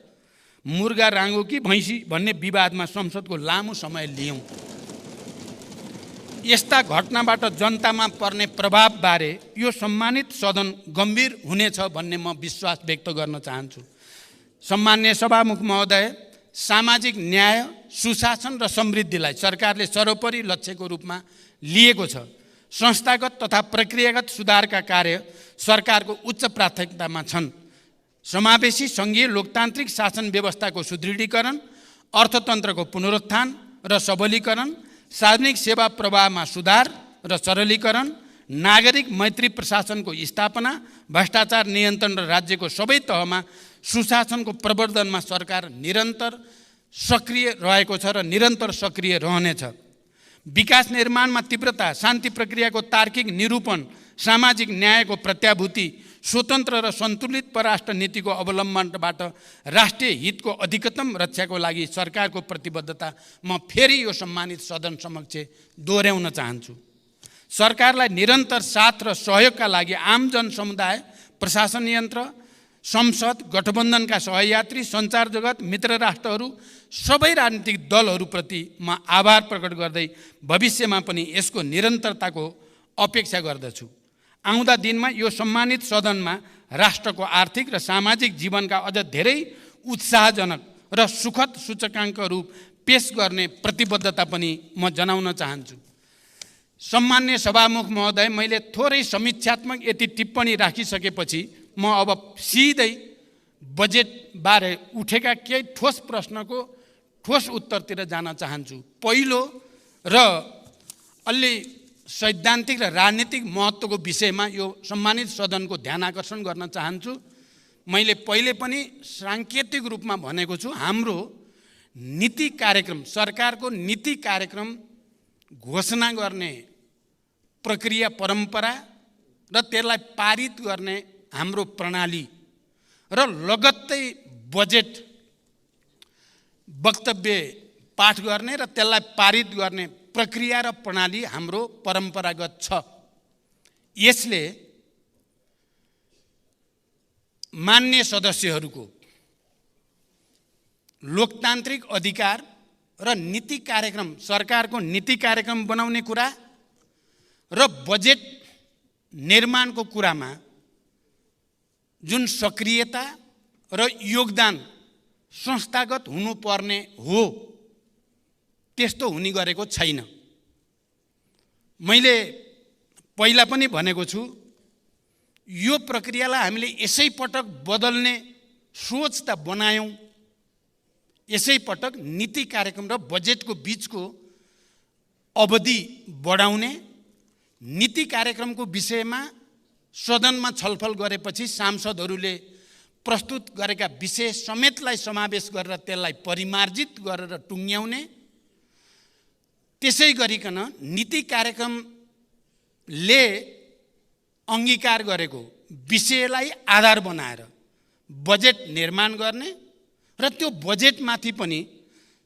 मुर्गा राङ्गो कि भैँसी भन्ने विवादमा संसदको लामो समय लियौँ। यस्ता घटनाबाट जनतामा पर्ने प्रभावबारे यो सम्मानित सदन गम्भीर हुनेछ भन्ने म विश्वास व्यक्त गर्न चाहन्छु। सम्माननीय सभामुख महोदय, सामाजिक न्याय, सुशासन र समृद्धिलाई सरकारले सर्वोपरि लक्ष्यको रूपमा लिएको छ। संस्थागत तथा प्रक्रियागत सुधारका कार्य सरकारको उच्च प्राथमिकतामा छन्। समावेशी सङ्घीय लोकतान्त्रिक शासन व्यवस्थाको सुदृढीकरण, अर्थतन्त्रको पुनरुत्थान र सबलीकरण, सार्वजनिक सेवा प्रवाहमा सुधार र सरलीकरण, नागरिक मैत्री प्रशासनको स्थापना, भ्रष्टाचार नियन्त्रण र राज्यको सबै तहमा सुशासनको प्रवर्धनमा सरकार निरन्तर सक्रिय रहेको छ र निरन्तर सक्रिय रहनेछ। विकास निर्माणमा तीव्रता, शान्ति प्रक्रियाको तार्किक निरूपण, सामाजिक न्यायको प्रत्याभूति, स्वतन्त्र र सन्तुलित परराष्ट्र नीतिको अवलम्बनबाट राष्ट्रिय हितको अधिकतम रक्षाको लागि सरकारको प्रतिबद्धता म फेरि यो सम्मानित सदन समक्ष दोहोर्याउन चाहन्छु। सरकारलाई निरन्तर साथ र सहयोगका लागि आम जनसमुदाय, प्रशासन यन्त्र, संसद, गठबन्धनका सहयात्री, सञ्चार जगत, मित्र राष्ट्रहरू, सबै राजनीतिक दलहरूप्रति म आभार प्रकट गर्दै भविष्यमा पनि यसको निरन्तरताको अपेक्षा गर्दछु। आउँदा दिनमा यो सम्मानित सदनमा राष्ट्रको आर्थिक र सामाजिक जीवनका अझ धेरै उत्साहजनक र सुखद सूचकाङ्कहरू पेश गर्ने प्रतिबद्धता पनि म जनाउन चाहन्छु। सम्मान्य सभामुख महोदय, मैले थोरै समीक्षात्मक यति टिप्पणी राखिसकेपछि म अब सिधै बजेटबारे उठेका केही ठोस प्रश्नको ठोस उत्तरतिर जान चाहन्छु। पहिलो र अलि सैद्धान्तिक र राजनीतिक महत्त्वको विषयमा यो सम्मानित सदनको ध्यान आकर्षण गर्न चाहन्छु। मैले पहिले पनि साङ्केतिक रूपमा भनेको छु, हाम्रो नीति कार्यक्रम, सरकारको नीति कार्यक्रम घोषणा गर्ने प्रक्रिया, परम्परा र त्यसलाई पारित गर्ने हाम्रो प्रणाली र लगत्तै बजेट वक्तव्य पाठ गर्ने र त्यसलाई पारित गर्ने प्रक्रिया र प्रणाली हाम्रो परम्परागत छ। यसले मान्य सदस्यहरूको लोकतान्त्रिक अधिकार र नीति कार्यक्रम, सरकारको नीति कार्यक्रम बनाउने कुरा र बजेट निर्माणको कुरामा जुन सक्रियता र योगदान संस्थागत हुनुपर्ने हो, त्यस्तो हुने गरेको छैन। मैले पहिला पनि भनेको छु, यो प्रक्रियालाई हामीले यसै पटक बदल्ने सोच त बनायौँ। यसै पटक नीति कार्यक्रम र बजेटको बीचको अवधि बढाउने, नीति कार्यक्रमको विषयमा सदनमा छलफल गरेपछि सांसदहरूले प्रस्तुत गरेका विषय समेतलाई समावेश गरेर त्यसलाई परिमार्जित गरेर टुङ्ग्याउने, त्यसै गरिकन नीति कार्यक्रमले अङ्गीकार गरेको विषयलाई आधार बनाएर बजेट निर्माण गर्ने र त्यो बजेटमाथि पनि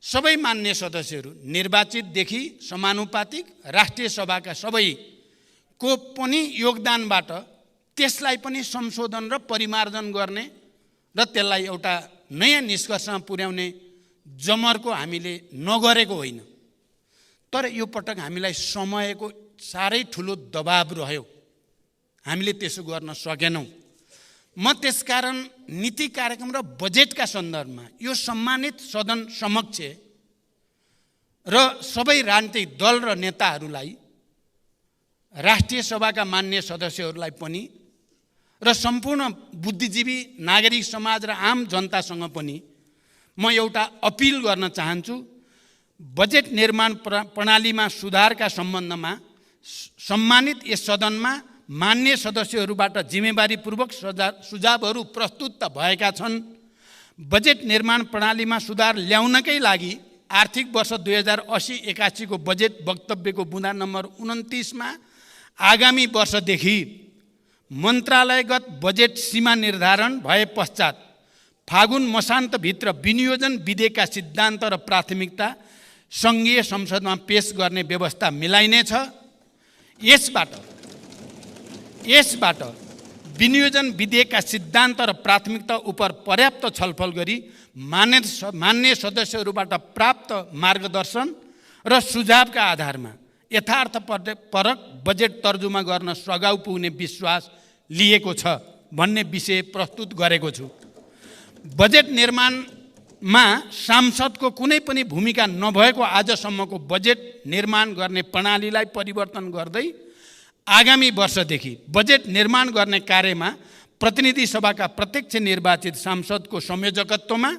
सबै मान्य सदस्यहरू निर्वाचितदेखि समानुपातिक राष्ट्रिय सभाका सबैको पनि योगदानबाट त्यसलाई पनि संशोधन र परिमार्जन गर्ने र त्यसलाई एउटा नयाँ निष्कर्षमा पुर्याउने जमर्को हामीले नगरेको होइन। तर यो पटक हामीलाई समयको साह्रै ठुलो दबाब रह्यो, हामीले त्यसो गर्न सकेनौँ। म त्यसकारण नीति कार्यक्रम र बजेटका सन्दर्भमा यो सम्मानित सदन समक्ष र सबै राजनीतिक दल र नेताहरूलाई, राष्ट्रिय सभाका मान्य सदस्यहरूलाई पनि र सम्पूर्ण बुद्धिजीवी नागरिक समाज र आम जनतासँग पनि म एउटा अपिल गर्न चाहन्छु। बजेट निर्माण प्रणालीमा सुधारका सम्बन्धमा सम्मानित यस सदनमा मान्य सदस्यहरूबाट जिम्मेवारीपूर्वक सुझावहरू प्रस्तुत त भएका छन्। बजेट निर्माण प्रणालीमा सुधार ल्याउनकै लागि आर्थिक वर्ष 2080-81 को बजेट वक्तव्यको बुँदा नम्बर 29 मा आगामी वर्षदेखि मन्त्रालयगत बजेट सीमा निर्धारण भए पश्चात फागुन मसान्तभित्र विनियोजन विधेयकका सिद्धान्त र प्राथमिकता सङ्घीय संसदमा पेश गर्ने व्यवस्था मिलाइनेछ। यसबाट विनियोजन विधेयकका सिद्धान्त र प्राथमिकता उप पर्याप्त छलफल गरी मान्य सदस्यहरूबाट प्राप्त मार्गदर्शन र सुझावका आधारमा यथार्थपरक बजेट तर्जुमा गर्न सघाउ पुग्ने विश्वास लिएको छ भन्ने विषय प्रस्तुत गरेको छु। बजेट निर्माणमा सांसदको कुनै पनि भूमिका नभएको आजसम्मको बजेट निर्माण गर्ने प्रणालीलाई परिवर्तन गर्दै आगामी वर्षदेखि बजेट निर्माण गर्ने कार्यमा प्रतिनिधि सभाका प्रत्यक्ष निर्वाचित सांसदको संयोजकत्वमा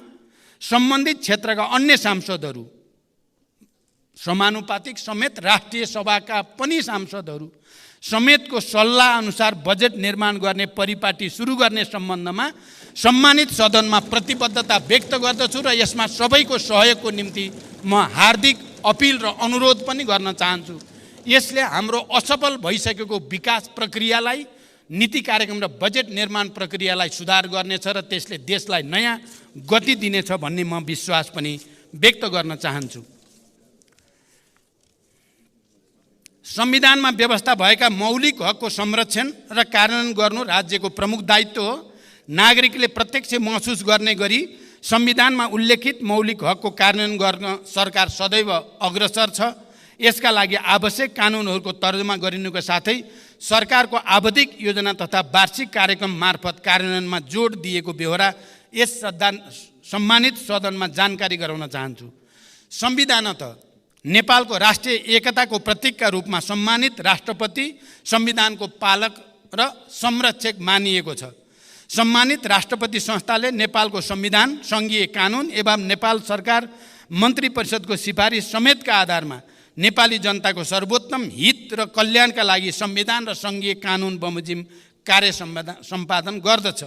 सम्बन्धित क्षेत्रका अन्य सांसदहरू समानुपातिक समेत राष्ट्रिय सभाका पनि सांसदहरू समेतको सल्लाह अनुसार बजेट निर्माण गर्ने परिपाटी सुरु गर्ने सम्बन्धमा सम्मानित सदनमा प्रतिबद्धता व्यक्त गर्दछु र यसमा सबैको सहयोगको निम्ति म हार्दिक अपिल र अनुरोध पनि गर्न चाहन्छु। यसले हाम्रो असफल भइसकेको विकास प्रक्रियालाई, नीति कार्यक्रम र बजेट निर्माण प्रक्रियालाई सुधार गर्नेछ र त्यसले देशलाई नयाँ गति दिनेछ भन्ने म विश्वास पनि व्यक्त गर्न चाहन्छु। संविधानमा व्यवस्था भएका मौलिक हकको संरक्षण र कार्यान्वयन गर्नु राज्यको प्रमुख दायित्व हो। नागरिकले प्रत्यक्ष महसुस गर्ने गरी संविधानमा उल्लेखित मौलिक हकको कार्यान्वयन गर्न सरकार सदैव अग्रसर छ। यसका लागि आवश्यक कानुनहरूको तर्जुमा गरिनुका साथै सरकारको आवधिक योजना तथा वार्षिक कार्यक्रम मार्फत कार्यान्वयनमा जोड दिएको बेहोरा यस सम्मानित सदनमा जानकारी गराउन चाहन्छु। संविधानत नेपालको राष्ट्रिय एकताको प्रतीकका रूपमा सम्मानित राष्ट्रपति संविधानको पालक र संरक्षक मानिएको छ। सम्मानित राष्ट्रपति संस्थाले नेपालको संविधान, सङ्घीय कानुन एवं नेपाल सरकार मन्त्री परिषदको सिफारिस समेतका आधारमा नेपाली जनताको सर्वोत्तम हित र कल्याणका लागि संविधान र सङ्घीय कानुन बमोजिम कार्य सम्पादन गर्दछ।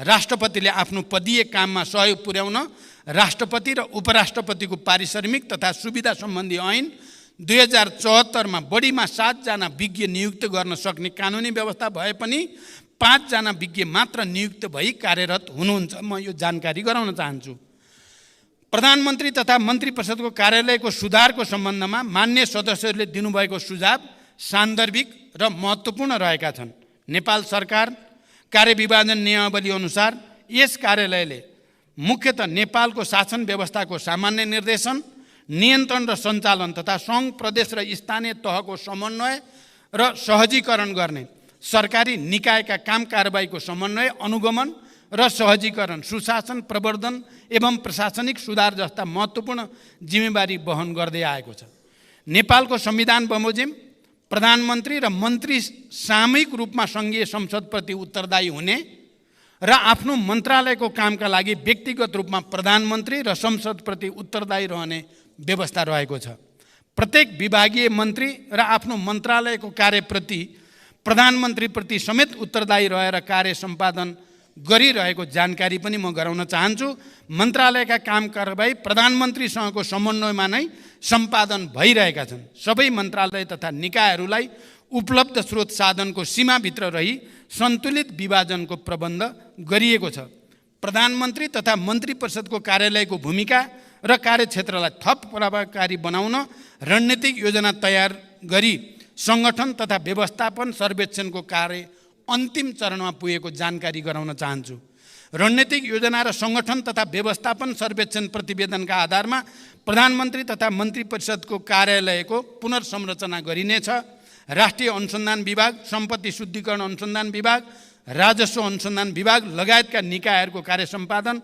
राष्ट्रपतिले आफ्नो पदीय काममा सहयोग पुर्याउन राष्ट्रपति र उपराष्ट्रपतिको पारिश्रमिक तथा सुविधा सम्बन्धी ऐन 2074 मा बढीमा 7 जना विज्ञ नियुक्त गर्न सक्ने कानुनी व्यवस्था भए पनि 5 जना विज्ञ मात्र नियुक्त भई कार्यरत हुनुहुन्छ। म यो जानकारी गराउन चाहन्छु। प्रधानमन्त्री तथा मन्त्री परिषदको कार्यालयको सुधारको सम्बन्धमा मान्य सदस्यहरूले दिनुभएको सुझाव सान्दर्भिक र महत्त्वपूर्ण रहेका छन्। नेपाल सरकार कार्यविभाजन नियमावली अनुसार यस कार्यालयले मुख्यतः नेपालको शासन व्यवस्थाको सामान्य निर्देशन, नियन्त्रण र सञ्चालन तथा सङ्घ, प्रदेश र स्थानीय तहको समन्वय र सहजीकरण गर्ने, सरकारी निकायका काम कारबाहीको समन्वय, अनुगमन र सहजीकरण, सुशासन, प्रवर्धन एवं प्रशासनिक सुधार जस्ता महत्त्वपूर्ण जिम्मेवारी वहन गर्दै आएको छ। नेपालको संविधान बमोजिम प्रधानमन्त्री र मन्त्री सामूहिक रूपमा सङ्घीय संसदप्रति उत्तरदायी हुने र आफ्नो मन्त्रालयको कामका लागि व्यक्तिगत रूपमा प्रधानमन्त्री र संसदप्रति उत्तरदायी रहने व्यवस्था रहेको छ। प्रत्येक विभागीय मन्त्री र आफ्नो मन्त्रालयको कार्यप्रति प्रधानमन्त्रीप्रति समेत उत्तरदायी रहेर कार्य सम्पादन गरिरहेको जानकारी पनि म गराउन चाहन्छु। मन्त्रालयका काम कारबाही प्रधानमन्त्रीसँगको समन्वयमा नै सम्पादन भइरहेका छन्। सबै मन्त्रालय तथा निकायहरूलाई उपलब्ध स्रोत साधनको सीमाभित्र रही सन्तुलित विभाजनको प्रबन्ध गरिएको छ। प्रधानमन्त्री तथा मन्त्री परिषदको कार्यालयको भूमिका र कार्यक्षेत्रलाई थप प्रभावकारी बनाउन रणनीतिक योजना तयार गरी सङ्गठन तथा व्यवस्थापन सर्वेक्षणको कार्य अन्तिम चरणमा पुगेको जानकारी गराउन चाहन्छु। रणनीतिक योजना र सङ्गठन तथा व्यवस्थापन सर्वेक्षण प्रतिवेदनका आधारमा प्रधानमन्त्री तथा मन्त्री परिषदको कार्यालयको पुनर्संरचना गरिनेछ। राष्ट्रिय अनुसन्धान विभाग, सम्पत्ति शुद्धिकरण अनुसन्धान विभाग, राजस्व अनुसन्धान विभाग लगायतका निकायहरूको कार्य सम्पादन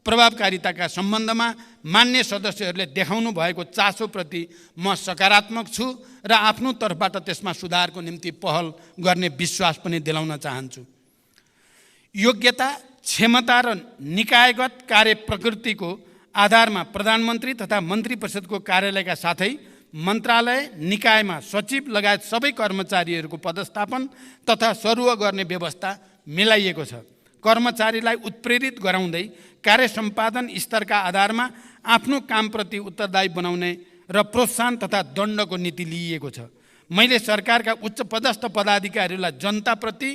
प्रभावकारिताका सम्बन्धमा मान्य सदस्यहरूले देखाउनु भएको चासोप्रति म सकारात्मक छु र आफ्नो तर्फबाट त्यसमा सुधारको निम्ति पहल गर्ने विश्वास पनि दिलाउन चाहन्छु। योग्यता, क्षमता र निकायगत कार्य प्रकृतिको आधारमा प्रधानमन्त्री तथा मन्त्री परिषदको कार्यालयका साथै मन्त्रालय, निकायमा सचिव लगायत सबै कर्मचारीहरूको पदस्थापन तथा सरुवा गर्ने व्यवस्था मिलाइएको छ। कर्मचारीलाई उत्प्रेरित गराउँदै कार्य सम्पादन स्तरका आधारमा आफ्नो कामप्रति उत्तरदायी बनाउने र प्रोत्साहन तथा दण्डको नीति लिइएको छ। मैले सरकारका उच्च पदस्थ पदाधिकारीहरूलाई जनताप्रति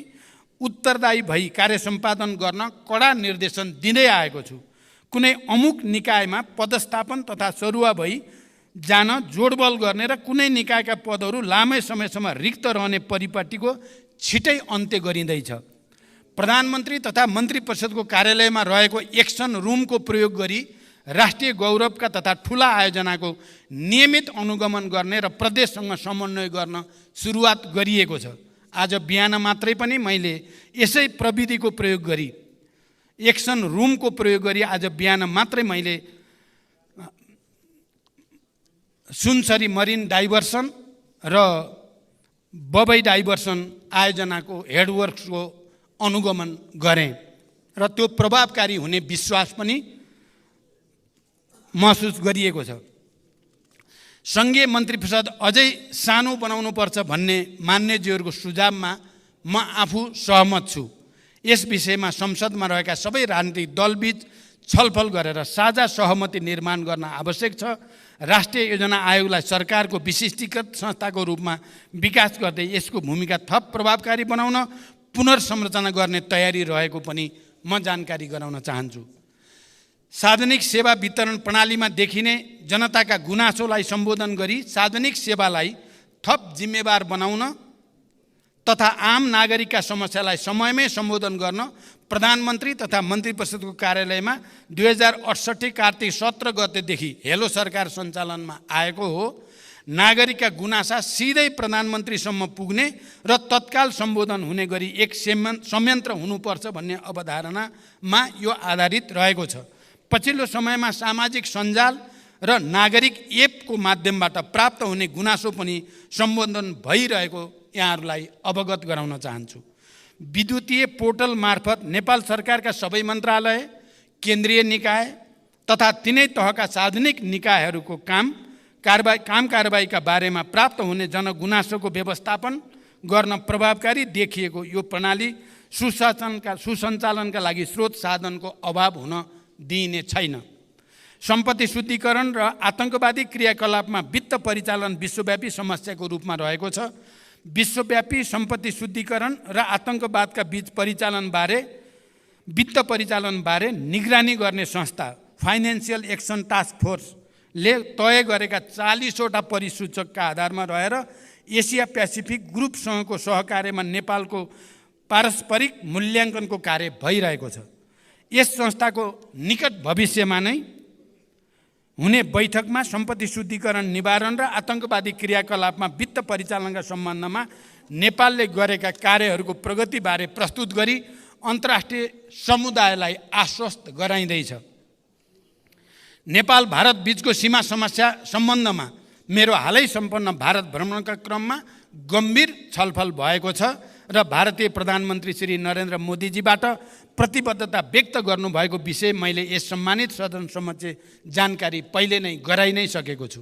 उत्तरदायी भई कार्य सम्पादन गर्न कडा निर्देशन दिँदै आएको छु। कुनै अमुक निकायमा पदस्थापन तथा सरुवा भई जान जोडबल गर्ने र कुनै निकायका पदहरू लामै समयसम्म रिक्त रहने परिपाटीको छिटै अन्त्य गरिँदैछ। प्रधानमन्त्री तथा मन्त्री परिषदको कार्यालयमा रहेको एक्सन रुमको प्रयोग गरी राष्ट्रिय गौरवका तथा ठुला आयोजनाको नियमित अनुगमन गर्ने र प्रदेशसँग समन्वय गर्न सुरुवात गरिएको छ। आज बिहान मात्रै पनि मैले यसै प्रविधिको प्रयोग गरी एक्सन रुमको प्रयोग गरी आज बिहान मात्रै मैले सुनसरी मरिन डाइभर्सन र बबई डाइभर्सन आयोजनाको हेडवर्क्सको अनुगमन गरेँ र त्यो प्रभावकारी हुने विश्वास पनि महसुस गरिएको छ। सङ्घीय मन्त्री परिषद अझै सानो बनाउनुपर्छ भन्ने मान्यज्यूहरूको सुझावमा म आफू सहमत छु। यस विषयमा संसदमा रहेका सबै राजनीतिक दलबीच छलफल गरेर साझा सहमति निर्माण गर्न आवश्यक छ। राष्ट्रिय योजना आयोगलाई सरकारको विशिष्टीकृत संस्थाको रूपमा विकास गर्दै यसको भूमिका थप प्रभावकारी बनाउन पुनर्संरचना गर्ने तयारी रहेको पनि म जानकारी गराउन चाहन्छु। सार्वजनिक सेवा वितरण प्रणालीमा देखिने जनताका गुनासोलाई सम्बोधन गरी सार्वजनिक सेवालाई थप जिम्मेवार बनाउन तथा आम नागरिकका समस्यालाई समयमै सम्बोधन गर्न प्रधानमन्त्री तथा मन्त्री परिषदको कार्यालयमा 2068 कार्तिक 17 गतेदेखि हेलो सरकार सञ्चालनमा आएको हो। नागरिकका गुनासा सिधै प्रधानमन्त्रीसम्म पुग्ने र तत्काल सम्बोधन हुने गरी एक संयन्त्र हुनुपर्छ भन्ने अवधारणामा यो आधारित रहेको छ। पछिल्लो समयमा सामाजिक सञ्जाल र नागरिक एपको माध्यमबाट प्राप्त हुने गुनासो पनि सम्बोधन भइरहेको यहाँहरूलाई अवगत गराउन चाहन्छु। विद्युतीय पोर्टल मार्फत नेपाल सरकारका सबै मन्त्रालय, केन्द्रीय निकाय तथा तिनै तहका सार्वजनिक निकायहरूको काम कारबाहीका बारेमा प्राप्त हुने जनगुनासोको व्यवस्थापन गर्न प्रभावकारी देखिएको यो प्रणाली सुसञ्चालनका लागि स्रोत साधनको अभाव हुन दिइने छैन। सम्पत्ति शुद्धिकरण र आतंकवादी क्रियाकलापमा वित्त परिचालन विश्वव्यापी समस्याको रूपमा रहेको छ। विश्वव्यापी सम्पत्ति शुद्धिकरण र आतंकवादका बीच वित्त परिचालनबारे निगरानी गर्ने संस्था फाइनेन्सियल एक्सन टास्क फोर्सले तय गरेका 40वटा परिसूचकका आधारमा रहेर एसिया पेसिफिक ग्रुपसँगको सहकार्यमा नेपालको पारस्परिक मूल्याङ्कनको कार्य भइरहेको छ। यस संस्थाको निकट भविष्यमा नै हुने बैठकमा सम्पत्ति शुद्धिकरण निवारण र आतंकवादी क्रियाकलापमा वित्त परिचालनका सम्बन्धमा नेपालले गरेका कार्यहरूको प्रगतिबारे प्रस्तुत गरी अन्तर्राष्ट्रिय समुदायलाई आश्वस्त गराइँदैछ। नेपाल भारत बीचको सीमा समस्या सम्बन्धमा मेरो हालै सम्पन्न भारत भ्रमणका क्रममा गम्भीर छलफल भएको छ र भारतीय प्रधानमन्त्री श्री नरेन्द्र मोदीजीबाट प्रतिबद्धता व्यक्त गर्नुभएको विषय मैले यस सम्मानित सदन समक्ष जानकारी पहिले नै गराइ नै सकेको छु।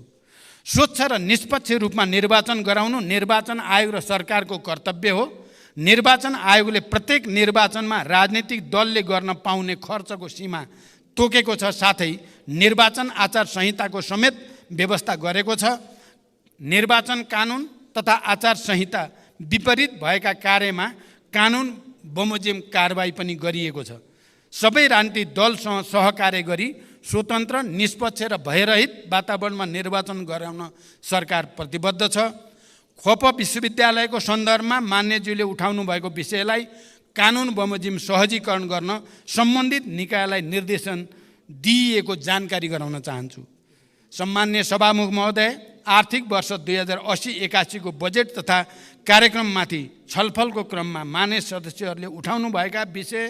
स्वच्छ र निष्पक्ष रूपमा निर्वाचन गराउनु निर्वाचन आयोग र सरकारको कर्तव्य हो। निर्वाचन आयोगले प्रत्येक निर्वाचनमा राजनीतिक दलले गर्न पाउने खर्चको सीमा तोकेको छ, साथै निर्वाचन आचार संहिताको समेत व्यवस्था गरेको छ। निर्वाचन कानुन तथा आचार संहिता विपरीत भएका कार्यमा कानुन बमोजिम कारबाही पनि गरिएको छ। सबै राजनीतिक दलसँग सहकार्य गरी स्वतन्त्र, निष्पक्ष र भयरहित वातावरणमा निर्वाचन गराउन सरकार प्रतिबद्ध छ। खोप विश्वविद्यालयको सन्दर्भमा मान्यज्यूले उठाउनु भएको विषयलाई कानुन बमोजिम सहजीकरण गर्न सम्बन्धित निकायलाई निर्देशन दिइएको जानकारी गराउन चाहन्छु। सम्मान्य सभामुख महोदय, आर्थिक वर्ष 2080-81 को बजेट तथा कार्यक्रममाथि छलफलको क्रममा मान्य सदस्यहरूले उठाउनुभएका विषय,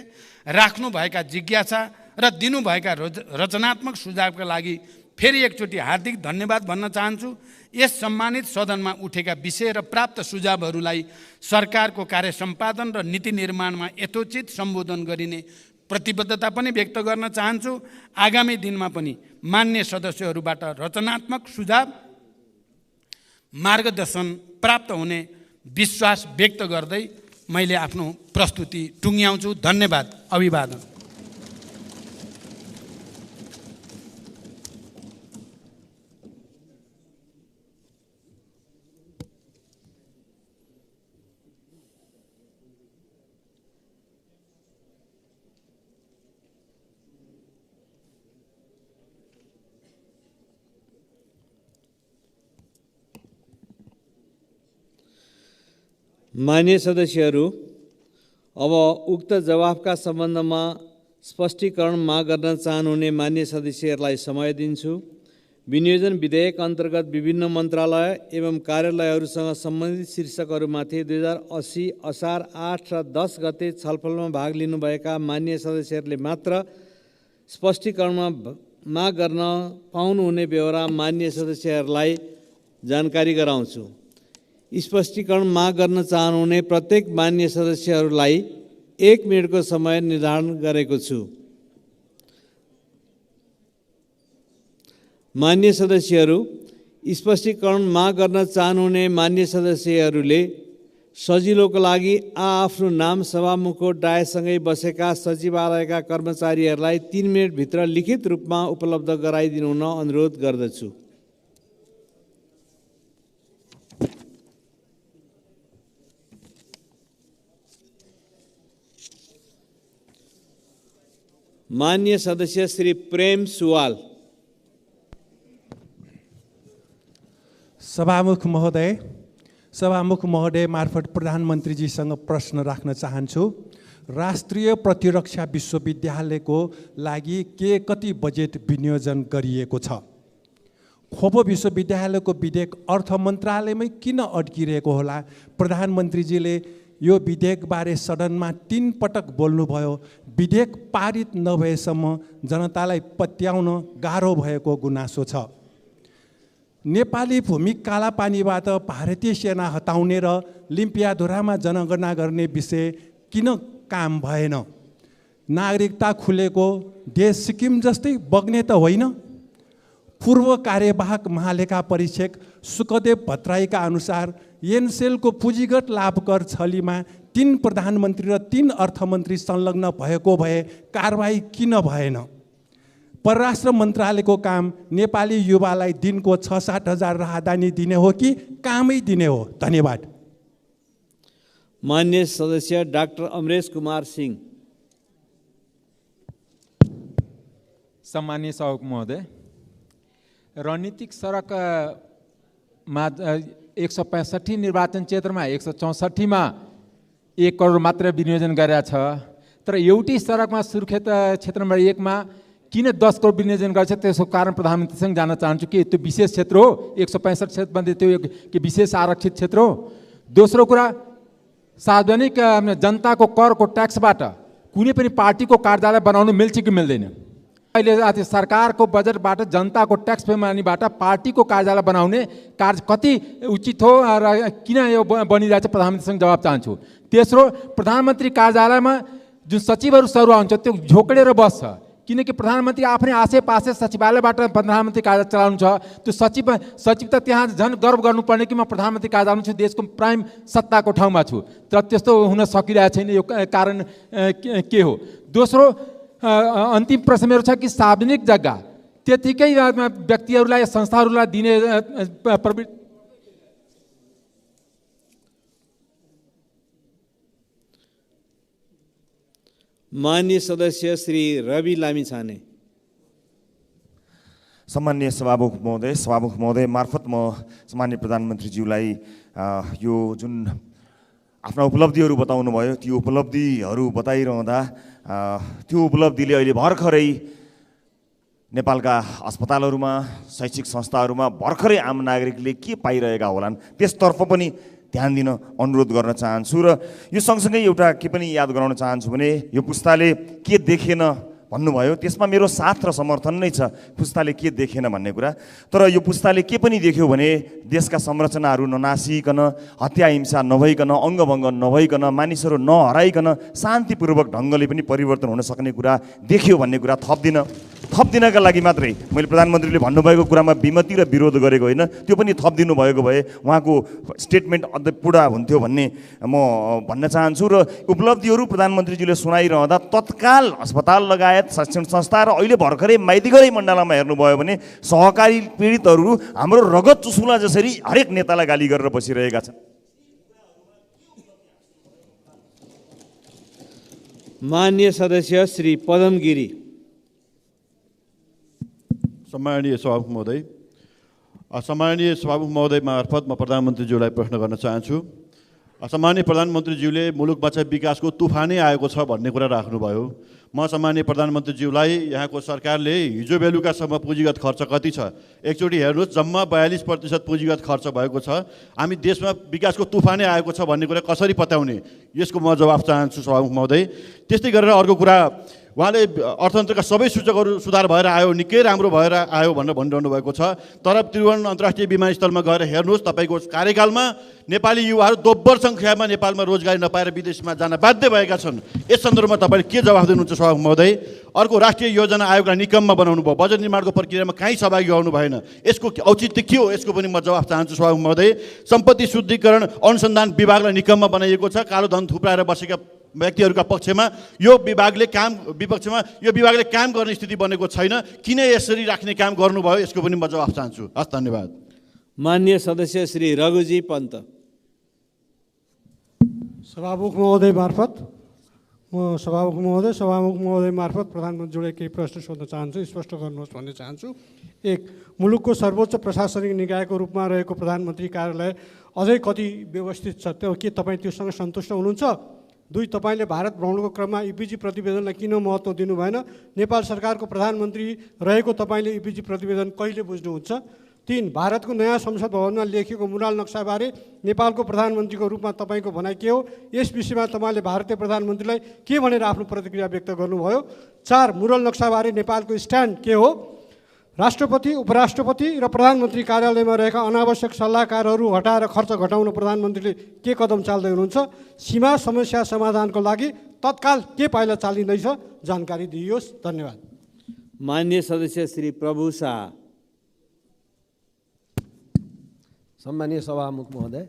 राख्नुभएका जिज्ञासा र दिनुभएका रचनात्मक सुझावका लागि फेरि एकचोटि हार्दिक धन्यवाद भन्न चाहन्छु। यस सम्मानित सदनमा उठेका विषय र प्राप्त सुझावहरूलाई सरकारको कार्य सम्पादन र नीति निर्माणमा यथोचित सम्बोधन गरिने प्रतिबद्धता पनि व्यक्त गर्न चाहन्छु। आगामी दिनमा पनि मान्य सदस्यहरूबाट रचनात्मक सुझाव, मार्गदर्शन प्राप्त हुने विश्वास व्यक्त गर्दै मैले आफ्नो प्रस्तुति टुङ्ग्याउँछु। धन्यवाद। अभिवादन। मान्य सदस्यहरू, अब उक्त जवाफका सम्बन्धमा स्पष्टीकरण माग गर्न चाहनुहुने मान्य सदस्यहरूलाई समय दिन्छु। विनियोजन विधेयक अन्तर्गत विभिन्न मन्त्रालय एवं कार्यालयहरूसँग सम्बन्धित शीर्षकहरूमाथि 2080 असार 8 र 10 गते छलफलमा भाग लिनुभएका मान्य सदस्यहरूले मात्र स्पष्टीकरणमा माग गर्न पाउनुहुने बेहोरा मान्य सदस्यहरूलाई जानकारी गराउँछु। स्पष्टीकरण माग गर्न चाहनुहुने प्रत्येक मान्य सदस्यहरूलाई 1 मिनेटको समय निर्धारण गरेको छु। मान्य सदस्यहरू, स्पष्टीकरण माग गर्न चाहनुहुने मान्य सदस्यहरूले सजिलोको लागि आफ्नो नाम सभामुखको डायसँगै बसेका सचिवालयका कर्मचारीहरूलाई 3 मिनेटभित्र लिखित रूपमा उपलब्ध गराइदिनु हुन अनुरोध गर्दछु। मान्य सदस्य श्री प्रेम सुवाल। सभामुख महोदय मार्फत प्रधानमन्त्रीजीसँग प्रश्न राख्न चाहन्छु। राष्ट्रिय प्रतिरक्षा विश्वविद्यालयको लागि कति बजेट विनियोजन गरिएको छ? खोपो विश्वविद्यालयको विधेयक अर्थ मन्त्रालयमै किन अड्किरहेको होला? प्रधानमन्त्रीजीले यो विधेयकबारे सदनमा 3 पटक बोल्नुभयो। विधेयक पारित नभएसम्म जनतालाई पत्याउन गाह्रो भएको गुनासो छ। नेपाली भूमि कालापानीबाट भारतीय सेना हटाउने र लिम्पियाधुरामा जनगणना गर्ने विषय किन काम भएन? नागरिकता खुलेको देश सिक्किम जस्तै बग्ने त होइन? पूर्व कार्यवाहक महालेखा परीक्षक सुखदेव भट्टराईका अनुसार एनसेलको पुँजीगत लाभ कर छलीमा 3 प्रधानमन्त्री र 3 अर्थमन्त्री संलग्न भएको भए कारबाही किन भएन? परराष्ट्र मन्त्रालयको काम नेपाली युवालाई दिनको 6-7 हजार राहदानी दिने हो कि कामै दिने हो? धन्यवाद। मान्य सदस्य डाक्टर अमरेश कुमार सिंह। सम्मानीय सभामुख महोदय, रणनीतिक सडकमा 165 निर्वाचन क्षेत्रमा 164 मा 1 करोड मात्र विनियोजन गरेका छ। तर एउटै सडकमा सुर्खेत क्षेत्र नम्बर 1 मा किन 10 करोड विनियोजन गर्छ? त्यसको कारण प्रधानमन्त्रीसँग जान्न चाहन्छु कि त्यो विशेष क्षेत्र हो? 165 क्षेत्रमध्ये त्यो के विशेष आरक्षित क्षेत्र हो? दोस्रो कुरा, सार्वजनिक जनताको करको ट्याक्सबाट कुनै पनि पार्टीको कार्यालय बनाउनु मिल्छ कि मिल्दैन? अहिले सरकारको बजेटबाट जनताको ट्याक्स पेमानीबाट पार्टीको कार्यालय बनाउने कार्य कति उचित हो र किन यो बनिरहेछ? प्रधानमन्त्रीसँग जवाब चाहन्छु। तेस्रो, प्रधानमन्त्री कार्यालयमा जुन सचिवहरू सरुवा हुन्छ त्यो झोक्डेर बस्छ, किनकि प्रधानमन्त्री आफ्नै आसेपासे सचिवालयबाट प्रधानमन्त्री कार्यालय चलाउनु छ। त्यो सचिव त त्यहाँ झन् गर्व गर्नुपर्ने कि म प्रधानमन्त्री कार्यालयमा छु, देशको प्राइम सत्ताको ठाउँमा छु। तर त्यस्तो हुन सकिरहेको छैन। यो कारण के हो? दोस्रो, अन्तिम प्रश्न मेरो छ कि सार्वजनिक जग्गा त्यतिकै व्यक्तिहरूलाई संस्थाहरूलाई दिने प्रवृत्ति। मान्य सदस्य श्री रवि लामिछाने। सम्माननीय सभामुख महोदय मार्फत म सम्माननीय प्रधानमन्त्रीज्यूलाई यो जुन आफ्ना उपलब्धिहरू बताउनु भयो, त्यो उपलब्धिहरू बताइरहँदा त्यो उपलब्धिले अहिले भर्खरै नेपालका अस्पतालहरूमा, शैक्षिक संस्थाहरूमा भर्खरै आम नागरिकले के पाइरहेका होलान् त्यसतर्फ पनि ध्यान दिन अनुरोध गर्न चाहन्छु। र यो सँगसँगै एउटा के पनि याद गराउन चाहन्छु भने यो पुस्ताले के देखेन भन्नुभयो, त्यसमा मेरो साथ र समर्थन नै छ। पुस्ताले के देखेन भन्ने कुरा, तर यो पुस्ताले के पनि देख्यो भने देशका संरचनाहरू ननासिकन, हत्या हिंसा नभइकन, अङ्गभङ्ग नभइकन, मानिसहरू नहराइकन शान्तिपूर्वक ढङ्गले पनि परिवर्तन हुन सक्ने कुरा देख्यो भन्ने कुरा थप्दिनका लागि मात्रै मैले प्रधानमन्त्रीले भन्नुभएको कुरामा विमति र विरोध गरेको होइन, त्यो पनि थपिदिनु भएको भए उहाँको स्टेटमेन्ट अझै पुरा हुन्थ्यो भन्ने म भन्न चाहन्छु। र उपलब्धिहरू प्रधानमन्त्रीजीले सुनाइरहँदा तत्काल अस्पताल लगायत शिक्षण संस्था र अहिले भर्खरै माइतीघरै मण्डलामा हेर्नुभयो भने सहकारी पीडितहरू हाम्रो रगत चुसुला जसरी हरेक नेतालाई गाली गरेर बसिरहेका छन्। मान्य सदस्य श्री पदम गिरी। सम्माननीय सभामुख महोदय मार्फत म प्रधानमन्त्रीज्यूलाई प्रश्न गर्न चाहन्छु। सम्माननीय प्रधानमन्त्रीज्यूले मुलुकमा चाहिँ विकासको तुफानै आएको छ भन्ने कुरा राख्नुभयो। म सम्माननीय प्रधानमन्त्रीज्यूलाई यहाँको सरकारले हिजो बेलुकासम्म पुँजीगत खर्च कति छ एकचोटि हेर्नुहोस्, जम्मा 42% पुँजीगत खर्च भएको छ। हामी देशमा विकासको तुफानै आएको छ भन्ने कुरा कसरी पत्याउने, यसको म जवाफ चाहन्छु सभामुख महोदय। त्यस्तै गरेर अर्को कुरा, उहाँले अर्थतन्त्रका सबै सूचकहरू सुधार भएर आयो, निकै राम्रो भएर आयो भनेर भनिरहनु भएको छ। तर त्रिभुवन अन्तर्राष्ट्रिय विमानस्थलमा गएर हेर्नुहोस्, तपाईँको कार्यकालमा नेपाली युवाहरू दोब्बर सङ्ख्यामा नेपालमा रोजगारी नपाएर विदेशमा जान बाध्य भएका छन्। यस सन्दर्भमा तपाईँले के जवाफ दिनुहुन्छ सभामुख महोदय? अर्को, राष्ट्रिय योजना आयोगलाई निकममा बनाउनु भयो, बजेट निर्माणको प्रक्रियामा कहीँ सहभागी हुनु भएन, यसको औचित्य के हो? यसको पनि म जवाफ चाहन्छु सभामुख महोदय। सम्पत्ति शुद्धिकरण अनुसन्धान विभागलाई निकममा बनाइएको छ, कालो धन थुप्राएर बसेका व्यक्तिहरूका पक्षमा यो विभागले काम गर्ने स्थिति बनेको छैन। किन यसरी राख्ने काम गर्नुभयो? यसको पनि म जवाफ चाहन्छु। हस्, धन्यवाद। माननीय सदस्य श्री रघुजी पन्त। सभामुख महोदय मार्फत प्रधानमन्त्रीले केही प्रश्न सोध्न चाहन्छु, स्पष्ट गर्नुहोस् भन्ने चाहन्छु। 1, मुलुकको सर्वोच्च प्रशासनिक निकायको रूपमा रहेको प्रधानमन्त्री कार्यालय अझै कति व्यवस्थित छ, के तपाईँ त्योसँग सन्तुष्ट हुनुहुन्छ? 2, तपाईँले भारत भ्रमणको क्रममा इपिजी प्रतिवेदनलाई किन महत्त्व दिनु भएन? नेपाल सरकारको प्रधानमन्त्री रहेको तपाईँले इपिजी प्रतिवेदन कहिले बुझ्नुहुन्छ? 3, भारतको नयाँ संसद भवनमा लेखिएको मुराल नक्साबारे नेपालको प्रधानमन्त्रीको रूपमा तपाईँको भनाइ के हो? यस विषयमा तपाईँले भारतीय प्रधानमन्त्रीलाई के भनेर आफ्नो प्रतिक्रिया व्यक्त गर्नुभयो? 4, मुराल नक्साबारे नेपालको स्ट्यान्ड के हो? राष्ट्रपति, उपराष्ट्रपति र प्रधानमन्त्री कार्यालयमा रहेका अनावश्यक सल्लाहकारहरू हटाएर खर्च घटाउन प्रधानमन्त्रीले के कदम चाल्दै हुनुहुन्छ? सीमा समस्या समाधानको लागि तत्काल के पाइला चालिँदैछ? जानकारी दिइयोस्। धन्यवाद। माननीय सदस्य श्री प्रभु शाह। सम्मानीय सभामुख महोदय,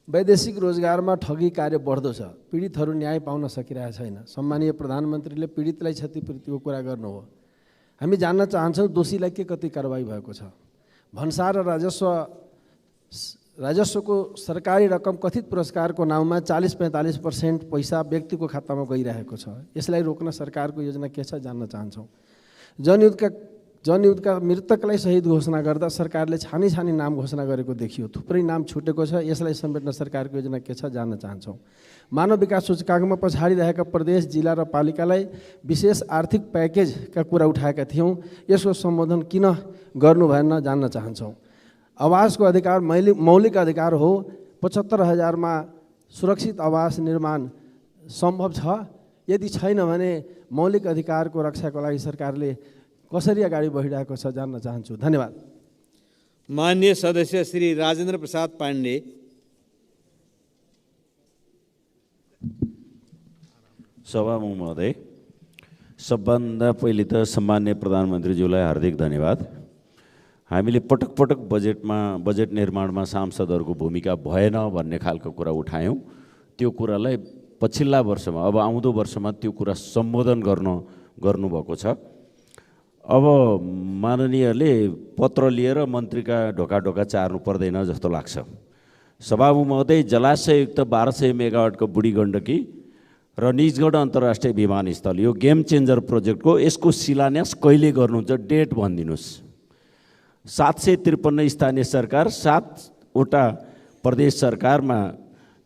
वैदेशिक रोजगारमा ठगी कार्य बढ्दो छ, पीडितहरू न्याय पाउन सकिरहेको छैन। सम्मानीय प्रधानमन्त्रीले पीडितलाई क्षतिपूर्तिको कुरा गर्नु हो। हामी जान्न चाहन्छौँ दोषीलाई के कति कारबाही भएको छ। भन्सार र राजस्वको सरकारी रकम कथित पुरस्कारको नाममा 40-45% पैसा व्यक्तिको खातामा गइरहेको छ। यसलाई रोक्न सरकारको योजना के छ जान्न चाहन्छौँ। जनयुद्धका मृतकलाई शहीद घोषणा गर्दा सरकारले छानी नाम घोषणा गरेको देखियो, थुप्रै नाम छुटेको छ। यसलाई समेट्न सरकारको योजना के छ जान्न चाहन्छौँ। मानव विकास सूचकाङ्कमा पछाडि रहेका प्रदेश, जिल्ला र पालिकालाई विशेष आर्थिक प्याकेजका कुरा उठाएका थियौँ, यसको सम्बोधन किन गर्नु भएन जान्न चाहन्छौँ। आवासको अधिकार मौलिक अधिकार हो, 75,000मा सुरक्षित आवास निर्माण सम्भव छ। यदि छैन भने मौलिक अधिकारको रक्षाको लागि सरकारले कसरी अगाडि बढिरहेको छ जान्न चाहन्छु। धन्यवाद। माननीय सदस्य श्री राजेन्द्र प्रसाद पाण्डे। सभामुख महोदय, सबभन्दा पहिले त सम्माननीय प्रधानमन्त्रीज्यूलाई हार्दिक धन्यवाद। हामीले पटक पटक बजेट निर्माणमा सांसदहरूको भूमिका भएन भन्ने खालको कुरा उठायौँ। त्यो कुरालाई पछिल्ला वर्षमा, अब आउँदो वर्षमा त्यो कुरा सम्बोधन गर्नुभएको छ। अब माननीयले पत्र लिएर मन्त्रीका ढोका चार्नु पर्दैन जस्तो लाग्छ। सभामुख महोदय, जलाशययुक्त 1200 मेगावाटको बुढी गण्डकी र निजगढ अन्तर्राष्ट्रिय विमानस्थल, यो गेम चेन्जर प्रोजेक्टको यसको शिलान्यास कहिले गर्नुहुन्छ? डेट भनिदिनुहोस्। 753 स्थानीय सरकार, 7वटा प्रदेश सरकारमा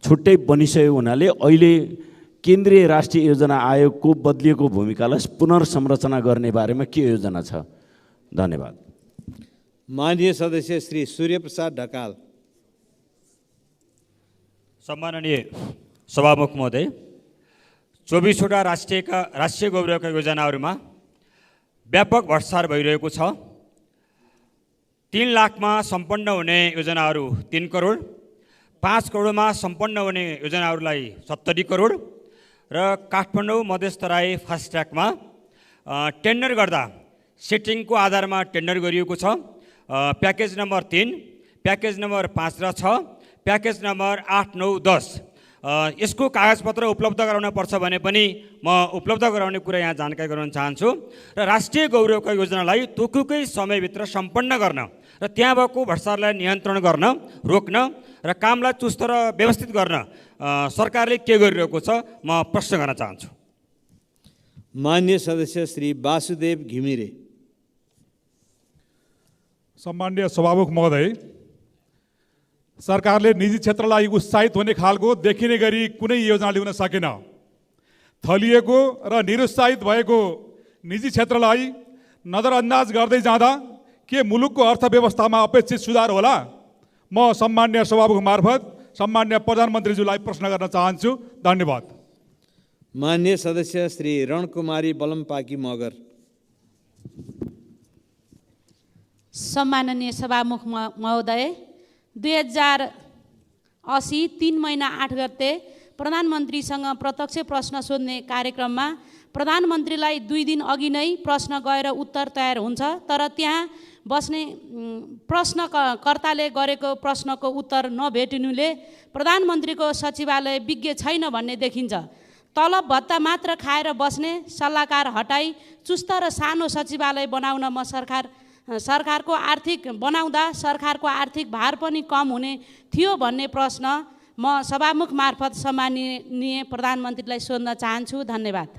छुट्टै बनिसक्यो हुनाले अहिले केन्द्रीय राष्ट्रिय योजना आयोगको बदलिएको भूमिकालाई पुनर्संरचना गर्ने बारेमा के योजना छ? धन्यवाद। माननीय सदस्य श्री सूर्यप्रसाद ढकाल। सम्माननीय सभामुख महोदय, 24वटा राष्ट्रिय गौरवका योजनाहरूमा व्यापक भ्रष्टाचार भइरहेको छ। 3 लाखमा सम्पन्न हुने योजनाहरू 3 करोड, 5 करोडमा सम्पन्न हुने योजनाहरूलाई 70 करोड र काठमाडौँ मधेसतराई फास्ट ट्र्याकमा टेन्डर गर्दा सेटिङको आधारमा टेन्डर गरिएको छ। प्याकेज नम्बर 3, प्याकेज नम्बर 5 र 6, प्याकेज नम्बर 8, 9, 10 यसको कागजपत्र उपलब्ध गराउन पर्छ भने पनि म उपलब्ध गराउने कुरा यहाँ जानकारी गराउन चाहन्छु। र राष्ट्रिय गौरवका योजनालाई तोकेकै समयभित्र सम्पन्न गर्न र त्यहाँ भएको भ्रष्टाचारलाई नियन्त्रण गर्न, रोक्न र कामलाई चुस्त र व्यवस्थित गर्न सरकारले के गरिरहेको छ म प्रश्न गर्न चाहन्छु। माननीय सदस्य श्री वासुदेव घिमिरे। सम्माननीय सभामुख महोदय, सरकारले निजी क्षेत्रलाई उत्साहित हुने खालको देखिने गरी कुनै योजना ल्याउन सकेन। थलिएको र निरुत्साहित भएको निजी क्षेत्रलाई नजरअन्दाज गर्दै जाँदा के मुलुकको अर्थव्यवस्थामा अपेक्षित सुधार होला? म सम्माननीय सभामुख मार्फत सम्माननीय प्रधानमन्त्रीज्यूलाई प्रश्न गर्न चाहन्छु। धन्यवाद। मान्य सदस्य श्री रणकुमारी बलमपाकी मगर। सम्माननीय सभामुख महोदय, 2080 3 महिना 8 गते प्रधानमन्त्रीसँग प्रत्यक्ष प्रश्न सोध्ने कार्यक्रममा प्रधानमन्त्रीलाई 2 दिन अघि नै प्रश्न गएर उत्तर तयार हुन्छ, तर त्यहाँ बस्ने प्रश्नकर्ताले गरेको प्रश्नको उत्तर नभेटिनुले प्रधानमन्त्रीको सचिवालय विज्ञ छैन भन्ने देखिन्छ। तलब भत्ता मात्र खाएर बस्ने सल्लाहकार हटाई चुस्त र सानो सचिवालय बनाउन सरकारको सरकारको आर्थिक भार पनि कम हुने थियो भन्ने प्रश्न म सभामुख मार्फत सम्माननीय प्रधानमन्त्रीलाई सोध्न चाहन्छु। धन्यवाद।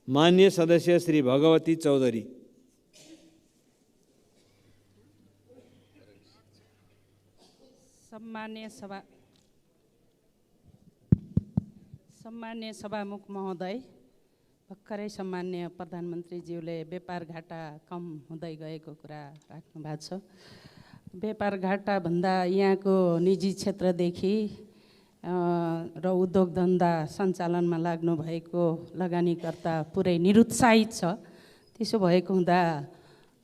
मान्य सदस्य श्री भगवती चौधरी। सम्मान्य सभामुख महोदय, भर्खरै सम्मान्य प्रधानमन्त्रीज्यूले व्यापार घाटा कम हुँदै गएको कुरा राख्नु भएको छ। व्यापार घाटा भन्दा यहाँको निजी क्षेत्रदेखि र उद्योग धन्दा सञ्चालनमा लाग्नु भएको लगानीकर्ता पुरै निरुत्साहित छ। त्यसो भएको हुँदा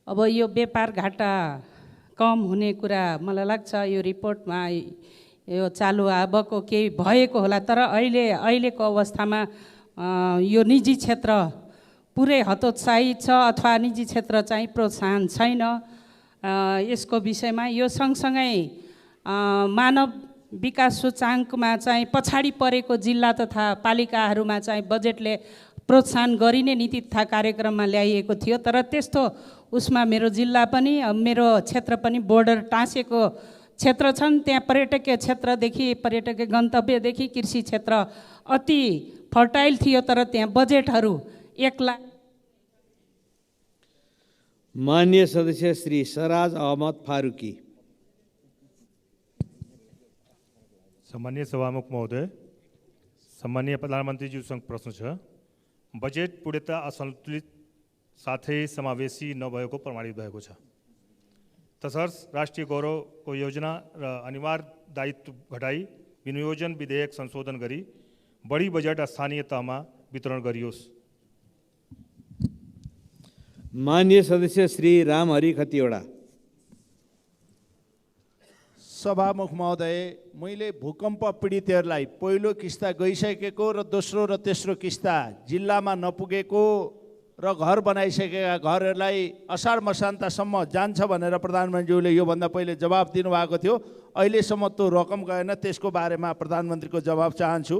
अब यो व्यापार घाटा कम हुने कुरा मलाई लाग्छ यो रिपोर्टमा यो चालु अबको केही भएको होला, तर अहिलेको अवस्थामा यो निजी क्षेत्र पुरै हतोत्साहित छ अथवा निजी क्षेत्र चाहिँ प्रोत्साहन छैन। यसको विषयमा यो सँगसँगै मानव विकास सूचाङ्कमा चाहिँ पछाडि परेको जिल्ला तथा पालिकाहरूमा चाहिँ बजेटले प्रोत्साहन गरिने नीति तथा कार्यक्रममा ल्याइएको थियो, तर त्यस्तो उसमा मेरो जिल्ला पनि मेरो क्षेत्र पनि बोर्डर टाँसेको क्षेत्र छन्। त्यहाँ पर्यटकीय क्षेत्रदेखि पर्यटकीय गन्तव्यदेखि कृषि क्षेत्र अति फर्टाइल थियो, तर त्यहाँ बजेटहरू 1 लाख। मान्य सदस्य श्री सराज अहमद फारूकी। सम्मान्य सभामुख महोदय, सम्मान्य प्रधानमन्त्रीज्यूसँग प्रश्न छ। बजेट पूर्णतः असन्तुलित साथै समावेशी नभएको प्रमाणित भएको छ। तसर्थ राष्ट्रिय गौरवको योजना र अनिवार्य दायित्व घटाई विनियोजन विधेयक संशोधन गरी बढी बजेट स्थानीय तहमा वितरण गरियोस्। मान्य सदस्य श्री रामहरि खतिवडा। सभामुख महोदय, मैले भूकम्प पीडितहरूलाई पहिलो किस्ता गइसकेको र दोस्रो र तेस्रो किस्ता जिल्लामा नपुगेको र घर बनाइसकेका घरहरूलाई असार मसान्तसम्म जान्छ भनेर प्रधानमन्त्रीज्यूले योभन्दा पहिले जवाब दिनुभएको थियो। अहिलेसम्म त्यो रकम गएन, त्यसको बारेमा प्रधानमन्त्रीको जवाब चाहन्छु।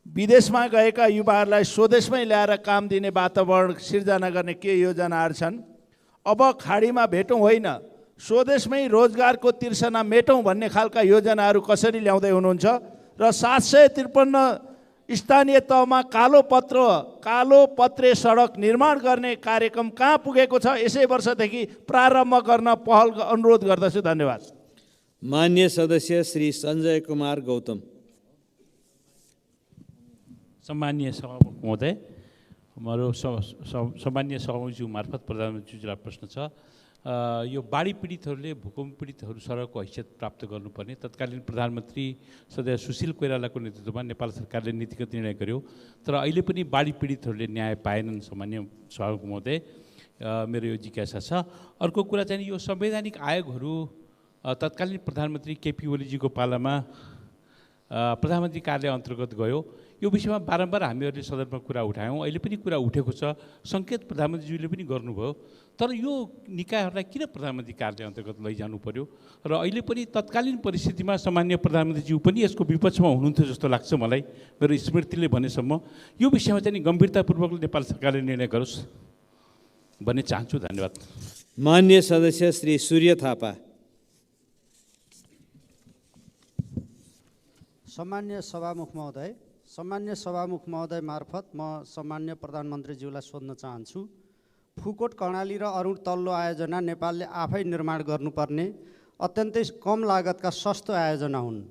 विदेशमा गएका युवाहरूलाई स्वदेशमै ल्याएर काम दिने वातावरण सिर्जना गर्ने के योजनाहरू छन्? अब खाडीमा भेटौँ होइन, स्वदेशमै रोजगारको तिर्सना मेटौँ भन्ने खालका योजनाहरू कसरी ल्याउँदै हुनुहुन्छ? र 753 स्थानीय तहमा कालो पत्रे सडक निर्माण गर्ने कार्यक्रम कहाँ पुगेको छ? यसै वर्षदेखि प्रारम्भ गर्न पहल अनुरोध गर्दछु। धन्यवाद। मान्य सदस्य श्री सञ्जय कुमार गौतम। सम्मान्य सभामुख महोदय, मेरो सम्मान्य सभामुखज्यू मार्फत प्रधानमन्त्रीज्यूलाई प्रश्न छ। यो बाढी पीडितहरूले भूकम्प पीडितहरू सरहको हैसियत प्राप्त गर्नुपर्ने तत्कालीन प्रधानमन्त्री सदस्य सुशील कोइरालाको नेतृत्वमा नेपाल सरकारले नीतिगत निर्णय गर्यो, तर अहिले पनि बाढी पीडितहरूले न्याय पाएनन्। सम्मान्य सभामुख महोदय, मेरो यो जिज्ञासा छ। अर्को कुरा चाहिँ यो संवैधानिक आयोगहरू तत्कालीन प्रधानमन्त्री केपी ओलीजीको पालामा प्रधानमन्त्री कार्यालय अन्तर्गत गयो। यो विषयमा बारम्बार हामीहरूले सदनमा कुरा उठायौँ, अहिले पनि कुरा उठेको छ, सङ्केत प्रधानमन्त्रीज्यूले पनि गर्नुभयो, तर यो निकायहरूलाई किन प्रधानमन्त्री कार्यालय अन्तर्गत लैजानु पर्यो? र अहिले पनि तत्कालीन परिस्थितिमा सामान्य प्रधानमन्त्रीज्यू पनि यसको विपक्षमा हुनुहुन्थ्यो जस्तो लाग्छ मलाई, मेरो स्मृतिले भनेसम्म। यो विषयमा चाहिँ गम्भीरतापूर्वक नेपाल सरकारले निर्णय गरोस् भन्ने चाहन्छु। धन्यवाद। मान्य सदस्य श्री सूर्य थापा। सम्मान्य सभामुख महोदय मार्फत म सम्मान्य प्रधानमन्त्रीज्यूलाई सोध्न चाहन्छु। फुकोट कर्णाली र अरुण तल्लो आयोजना नेपालले आफै निर्माण गर्नुपर्ने अत्यन्तै कम लागतका सस्तो आयोजना हुन्,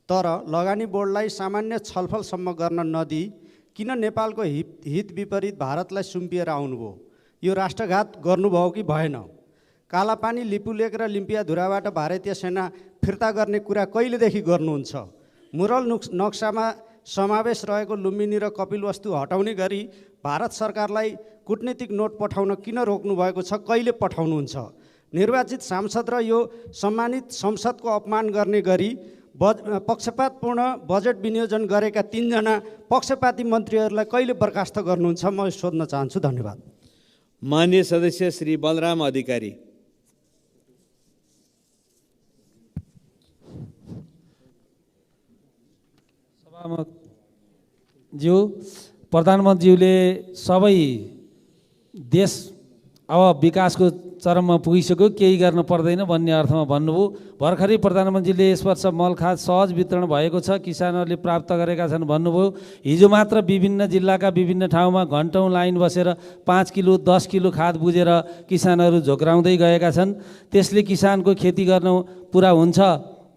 तर लगानी बोर्डलाई सामान्य छलफलसम्म गर्न नदिई किन नेपालको हित विपरीत भारतलाई सुम्पिएर आउनुभयो? यो राष्ट्रघात गर्नुभयो कि भएन? कालापानी, लिपुलेक र लिम्पियाधुराबाट भारतीय सेना फिर्ता गर्ने कुरा कहिलेदेखि गर्नुहुन्छ? मुरल नक्सामा समावेश रहेको लुम्बिनी र कपिलवस्तु हटाउने गरी भारत सरकारलाई कूटनीतिक नोट पठाउन किन रोक्नु भएको छ, कहिले पठाउनुहुन्छ? निर्वाचित सांसद र यो सम्मानित संसदको अपमान गर्ने गरी पक्षपातपूर्ण बजेट विनियोजन गरेका 3 जना पक्षपाती मन्त्रीहरूलाई कहिले बर्खास्त गर्नुहुन्छ? म सोध्न चाहन्छु। धन्यवाद। माननीय सदस्य श्री बलराम अधिकारी। ज्यू, प्रधानमन्त्रीज्यूले सबै देश अब विकासको चरममा पुगिसक्यो, केही गर्न पर्दैन भन्ने अर्थमा भन्नुभयो। भर्खरै प्रधानमन्त्रीले यस वर्ष मलखाद सहज वितरण भएको छ, किसानहरूले प्राप्त गरेका छन् भन्नुभयो। हिजो मात्र विभिन्न जिल्लाका विभिन्न ठाउँमा घन्टौँ लाइन बसेर 5 किलो 10 किलो खाद बुझेर किसानहरू झोक्राउँदै गएका छन्। त्यसले किसानको खेती गर्न पुरा हुन्छ?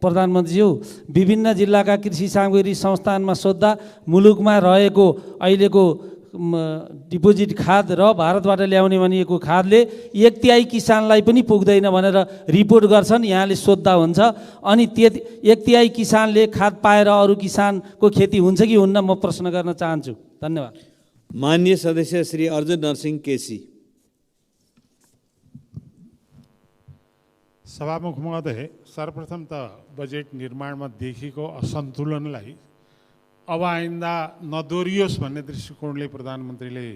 प्रधानमन्त्रीज्यू, विभिन्न जिल्लाका कृषि सामग्री संस्थानमा सोद्धा मुलुकमा रहेको अहिलेको डिपोजिट खाद र भारतबाट ल्याउने भनिएको खादले 1/3 किसानलाई पनि पुग्दैन भनेर रिपोर्ट गर्छन्। यहाँले सोद्धा हुन्छ, अनि 1/3 किसानले खाद पाएर अरू किसानको खेती हुन्छ कि हुन्न, म प्रश्न गर्न चाहन्छु। धन्यवाद। माननीय सदस्य श्री अर्जुन नरसिंह केसी। सभामुख महोदय, सर्वप्रथम त बजेट निर्माणमा देखिएको असन्तुलनलाई अब आइन्दा नदोरियोस् भन्ने दृष्टिकोणले प्रधानमन्त्रीले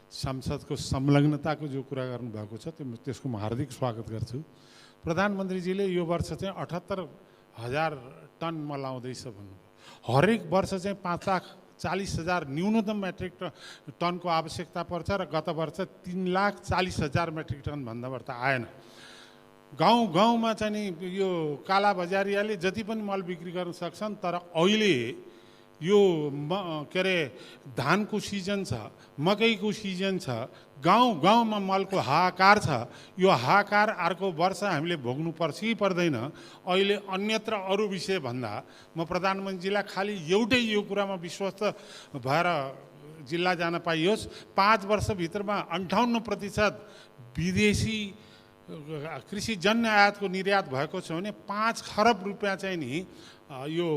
संसदको संलग्नताको जो कुरा गर्नुभएको छ त्यसको म हार्दिक स्वागत गर्छु। प्रधानमन्त्रीजीले यो वर्ष चाहिँ 78,000 टन मल आउँदैछ भन्नुभयो। हरेक वर्ष चाहिँ 5,40,000 न्यूनतम मेट्रिक टनको आवश्यकता पर्छ र गत वर्ष 3,40,000 मेट्रिक टन भन्दा बढ्ता आएन। गाउँ गाउँमा चाहिँ नि यो काला बजारियाले जति पनि मल बिक्री गर्न सक्छन्, तर अहिले यो के अरे धानको सिजन छ, मकैको सिजन छ, गाउँ गाउँमा मलको हाहाकार छ। यो हाहाकार अर्को वर्ष हामीले भोग्नु पर्छ कि पर्दैन? अहिले अन्यत्र अरू विषय भन्दा म प्रधानमन्त्रीलाई खालि एउटै यो कुरामा विश्वस्त भएर जिल्ला जान पाइयोस्। 5 वर्षभित्रमा 58% विदेशी कृषि जन्य आयातको निर्यात भएको छ भने 5 खरब रुपियाँ चाहिँ नि यो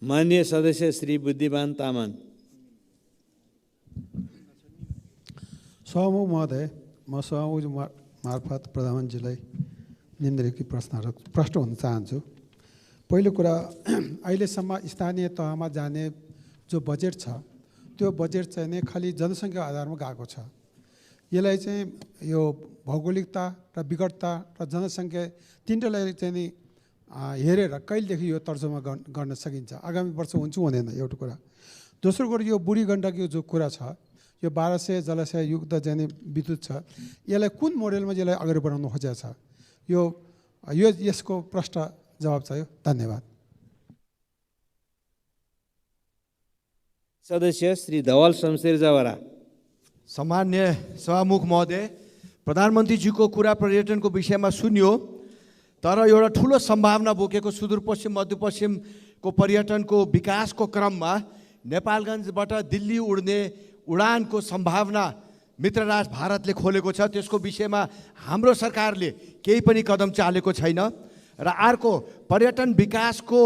माननीय सदस्य श्री बुद्धिमान तामाङ। सभामुख महोदय, म सभामुख मार्फत प्रधानमन्त्रीलाई निम्नलिखित प्रश्न हुन चाहन्छु। पहिलो कुरा, अहिलेसम्म स्थानीय तहमा जाने जो बजेट छ त्यो बजेट चाहिँ नि खालि जनसङ्ख्या आधारमा गएको छ। यसलाई चाहिँ यो भौगोलिकता र विकटता र जनसङ्ख्या तिनवटालाई चाहिँ नि हेरेर कहिलेदेखि यो तर्जुमा गर्न सकिन्छ? आगामी वर्ष हुन्छ हुँदैन? एउटा कुरा। दोस्रो कुरा, यो बुढी गण्डकी जो कुरा छ, यो 1200 जलाशय युक्त चाहिँ विद्युत छ, यसलाई कुन मोडेलमा यसलाई अगाडि बढाउनु खोजेको छ? यसको प्रश्न जवाब चाहियो। धन्यवाद। सदस्य श्री धवल शमशेर जवरा। सम्मान्य सभामुख महोदय, प्रधानमन्त्रीजीको कुरा पर्यटनको विषयमा सुनियो, तर एउटा ठुलो सम्भावना बोकेको सुदूरपश्चिम मध्यपश्चिमको पर्यटनको विकासको क्रममा नेपालगञ्जबाट दिल्ली उड्ने उडानको सम्भावना मित्रराष्ट्र भारतले खोलेको छ। त्यसको विषयमा हाम्रो सरकारले केही पनि कदम चालेको छैन। र अर्को, पर्यटन विकासको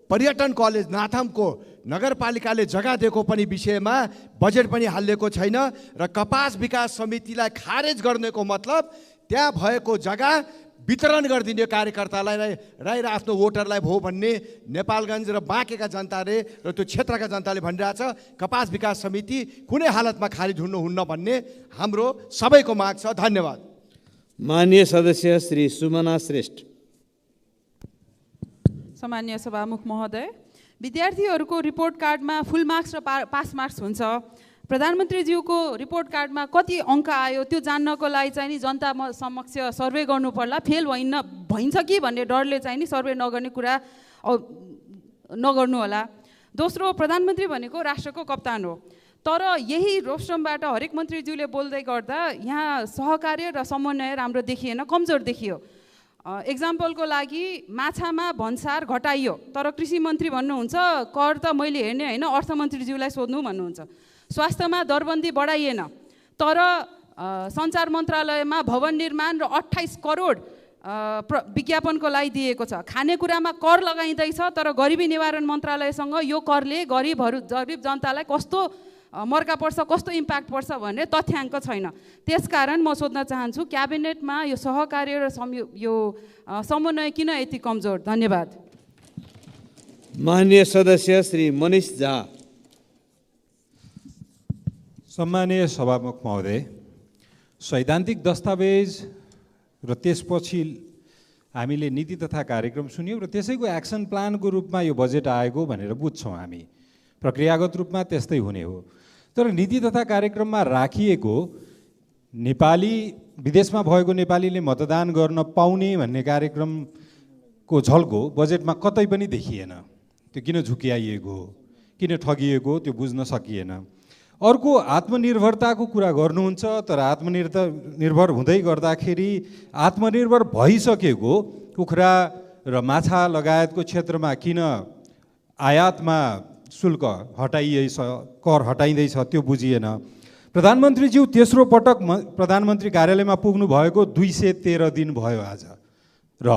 पर्यटन कलेज नाथमको नगरपालिकाले जग्गा दिएको पनि विषयमा बजेट पनि हालिएको छैन। र कपास विकास समितिलाई खारेज गर्नेको मतलब त्यहाँ भएको जग्गा वितरण गरिदिने कार्यकर्तालाई र आफ्नो भोटरलाई भो भन्ने नेपालगञ्ज र बाँकेका जनताले र त्यो क्षेत्रका जनताले भनिरहेछ। कपास विकास समिति कुनै हालतमा खारिज हुनुहुन्न भन्ने हाम्रो सबैको माग छ। धन्यवाद। माननीय सदस्य श्री सुमना श्रेष्ठ। सम्मान्य सभामुख महोदय, विद्यार्थीहरूको रिपोर्ट कार्डमा फुल मार्क्स र पास मार्क्स हुन्छ। प्रधानमन्त्रीज्यूको रिपोर्ट कार्डमा कति अङ्क आयो त्यो जान्नको लागि चाहिँ नि जनता समक्ष सर्वे गर्नु पर्ला। फेल भइन्छ कि भन्ने डरले चाहिँ नि सर्वे नगर्ने कुरा नगर्नु होला। दोस्रो, प्रधानमन्त्री भनेको राष्ट्रको कप्तान हो, तर यही रोस्टमबाट हरेक मन्त्रीज्यूले बोल्दै गर्दा यहाँ सहकार्य र समन्वय राम्रो देखिएन, कमजोर देखियो। एक्जाम्पलको लागि माछामा भन्सार घटाइयो, तर कृषि मन्त्री भन्नुहुन्छ कर त मैले हेर्ने होइन, अर्थमन्त्रीज्यूलाई सोध्नु भन्नुहुन्छ। स्वास्थ्यमा दरबन्दी बढाइएन, तर सञ्चार मन्त्रालयमा भवन निर्माण र 28 करोड विज्ञापनको लागि दिएको छ। खानेकुरामा कर लगाइँदैछ, तर गरिबी निवारण मन्त्रालयसँग यो करले गरिब जनतालाई कस्तो मर्का पर्छ, कस्तो इम्प्याक्ट पर्छ भन्ने तथ्याङ्क छैन। त्यसकारण म सोध्न चाहन्छु, क्याबिनेटमा यो सहकार्य र यो समन्वय किन यति कमजोर? धन्यवाद। माननीय सदस्य श्री मनीष झा। सम्मानीय सभामुख महोदय, सैद्धान्तिक दस्तावेज र त्यसपछि हामीले नीति तथा कार्यक्रम सुन्यौँ र त्यसैको एक्सन प्लानको रूपमा यो बजेट आएको भनेर बुझ्छौँ हामी। प्रक्रियागत रूपमा त्यस्तै हुने हो। तर नीति तथा कार्यक्रममा राखिएको नेपाली विदेशमा भएको नेपालीले मतदान गर्न पाउने भन्ने कार्यक्रमको झल्को बजेटमा कतै पनि देखिएन। त्यो किन झुक्याइएको हो, किन ठगिएको त्यो बुझ्न सकिएन। अर्को आत्मनिर्भरताको कुरा गर्नुहुन्छ, तर आत्मनिर्भर हुँदै गर्दाखेरि आत्मनिर्भर भइसकेको कुखुरा र माछा लगायतको क्षेत्रमा किन आयातमा शुल्क हटाइएछ, कर हटाइँदैछ त्यो बुझिएन। प्रधानमन्त्रीज्यू तेस्रो पटक प्रधानमन्त्री कार्यालयमा पुग्नु भएको 213 दिन भयो आज, र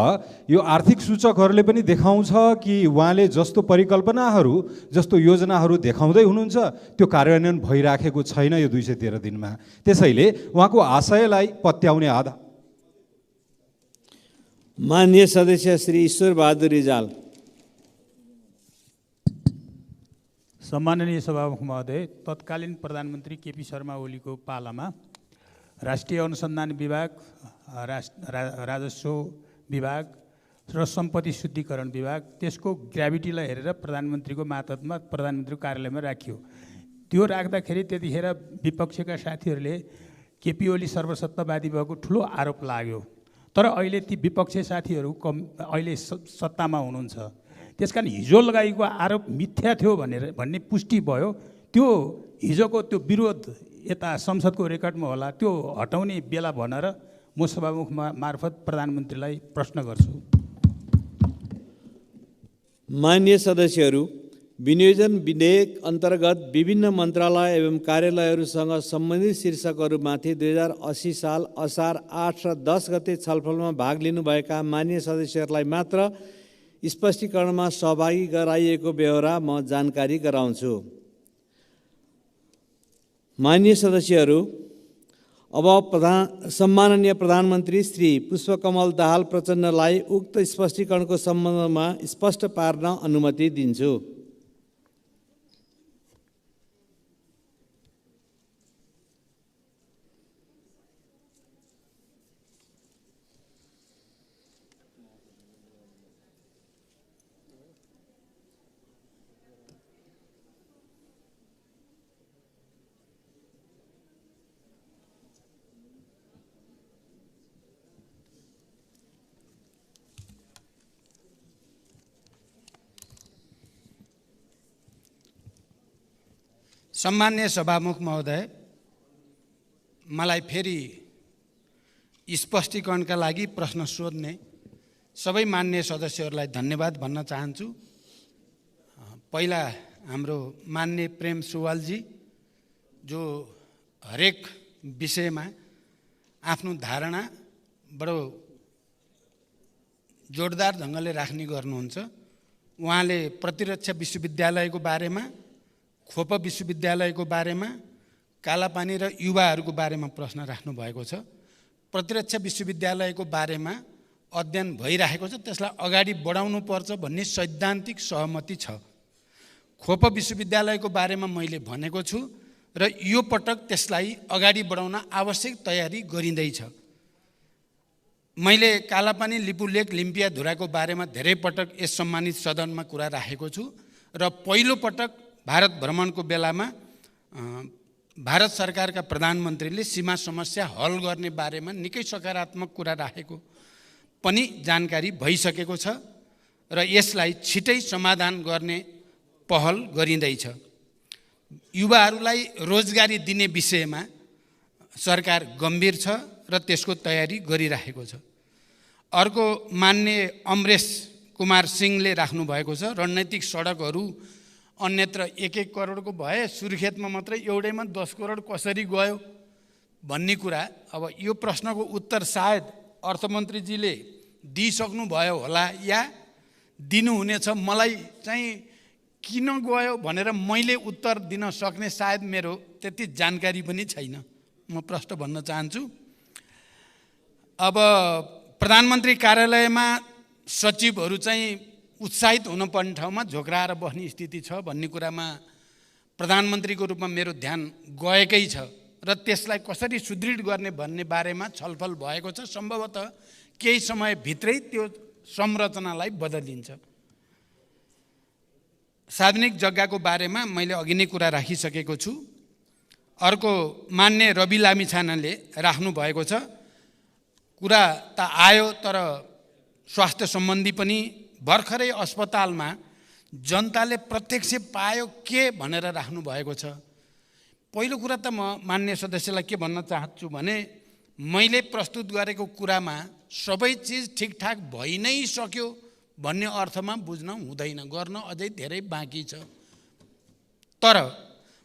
यो आर्थिक सूचकहरूले पनि देखाउँछ कि उहाँले जस्तो परिकल्पनाहरू, जस्तो योजनाहरू देखाउँदै हुनुहुन्छ त्यो कार्यान्वयन भइराखेको छैन यो 213 दिनमा। त्यसैले उहाँको आशयलाई पत्याउने आधार। माननीय सदस्य श्री ईश्वर बहादुर रिजाल। सम्माननीय सभामुख महोदय, तत्कालीन प्रधानमन्त्री केपी शर्मा ओलीको पालामा राष्ट्रिय अनुसन्धान विभाग, राजस्व विभाग र सम्पत्ति शुद्धिकरण विभाग, त्यसको ग्राभिटीलाई हेरेर प्रधानमन्त्रीको मातहतमा प्रधानमन्त्रीको कार्यालयमा राखियो। त्यो राख्दाखेरि त्यतिखेर विपक्षका साथीहरूले केपी ओली सर्वसत्तावादी भएको ठुलो आरोप लाग्यो। तर अहिले ती विपक्षी साथीहरू अहिले सत्तामा हुनुहुन्छ। त्यसकारण हिजो लगाइएको आरोप मिथ्या थियो भन्ने पुष्टि भयो। त्यो हिजोको त्यो विरोध यता संसदको रेकर्डमा होला, त्यो हटाउने बेला भनेर म सभामुख मार्फत प्रधानमन्त्रीलाई प्रश्न गर्छु। माननीय सदस्यहरू, विनियोजन विधेयक अन्तर्गत विभिन्न मन्त्रालय एवं कार्यालयहरूसँग सम्बन्धित शीर्षकहरूमाथि 2080 साल असार 8 र 10 गते छलफलमा भाग लिनुभएका माननीय सदस्यहरूलाई मात्र स्पष्टीकरणमा सहभागी गराइएको बेहोरा म जानकारी गराउँछु। माननीय सदस्यहरू, अब सम्माननीय प्रधानमन्त्री श्री पुष्पकमल दाहाल प्रचण्डलाई उक्त स्पष्टीकरणको सम्बन्धमा स्पष्ट पार्न अनुमति दिन्छु। सम्मान्य सभामुख महोदय, मलाई फेरि स्पष्टीकरणका लागि प्रश्न सोध्ने सबै मान्य सदस्यहरूलाई धन्यवाद भन्न चाहन्छु। पहिला हाम्रो मान्य प्रेम सुवालजी, जो हरेक विषयमा आफ्नो धारणा बडो जोडदार ढङ्गले राख्ने गर्नुहुन्छ। उहाँले प्रतिरक्षा विश्वविद्यालयको बारेमा, खोप विश्वविद्यालयको बारेमा, कालापानी र युवाहरूको बारेमा प्रश्न राख्नुभएको छ। प्रतिरक्षा विश्वविद्यालयको बारेमा अध्ययन भइरहेको छ, त्यसलाई अगाडि बढाउनु पर्छ भन्ने सैद्धान्तिक सहमति छ। खोप विश्वविद्यालयको बारेमा मैले भनेको छु र यो पटक त्यसलाई अगाडि बढाउन आवश्यक तयारी गरिँदैछ। मैले कालापानी, लिपुलेक, लिम्पियाधुराको बारेमा धेरै पटक यस सम्मानित सदनमा कुरा राखेको छु र पहिलो पटक भारत भ्रमणको बेलामा भारत सरकारका प्रधानमन्त्रीले सीमा समस्या हल गर्ने बारेमा निकै सकारात्मक कुरा राखेको पनि जानकारी भइसकेको छ र यसलाई छिटै समाधान गर्ने पहल गरिँदैछ। युवाहरूलाई रोजगारी दिने विषयमा सरकार गम्भीर छ र त्यसको तयारी गरिरहेको छ। अर्को मान्य अमरेश कुमार सिंहले राख्नुभएको छ, रणनीतिक सडकहरू अन्यत्र 1-1 करोडको भए, सुर्खेतमा मात्रै एउटैमा 10 करोड कसरी गयो भन्ने कुरा। अब यो प्रश्नको उत्तर सायद अर्थमन्त्रीजीले दिइसक्नुभयो होला या दिनुहुनेछ। मलाई चाहिँ किन गयो भनेर मैले उत्तर दिन सक्ने सायद मेरो त्यति जानकारी पनि छैन। म प्रश्न भन्न चाहन्छु। अब प्रधानमन्त्री कार्यालयमा सचिवहरू चाहिँ उत्साहित हुनुपर्ने ठाउँमा झोक्राएर बस्ने स्थिति छ भन्ने कुरामा प्रधानमन्त्रीको रूपमा मेरो ध्यान गएकै छ र त्यसलाई कसरी सुदृढ गर्ने भन्ने बारेमा छलफल भएको छ। सम्भवतः केही समयभित्रै त्यो संरचनालाई बदलिन्छ। सार्वजनिक जग्गाको बारेमा मैले अघि नै कुरा राखिसकेको छु। अर्को मान्य रवि लामिछानेले राख्नु भएको छ। कुरा त आयो तर स्वास्थ्य सम्बन्धी पनि भर्खरै अस्पतालमा जनताले प्रत्यक्ष पायो के भनेर राख्नु भएको छ। पहिलो कुरा त म मान्य सदस्यलाई के भन्न चाहन्छु भने मैले प्रस्तुत गरेको कुरामा सबै चिज ठिकठाक भइ नै सक्यो भन्ने अर्थमा बुझ्न हुँदैन, गर्न अझै धेरै बाँकी छ। तर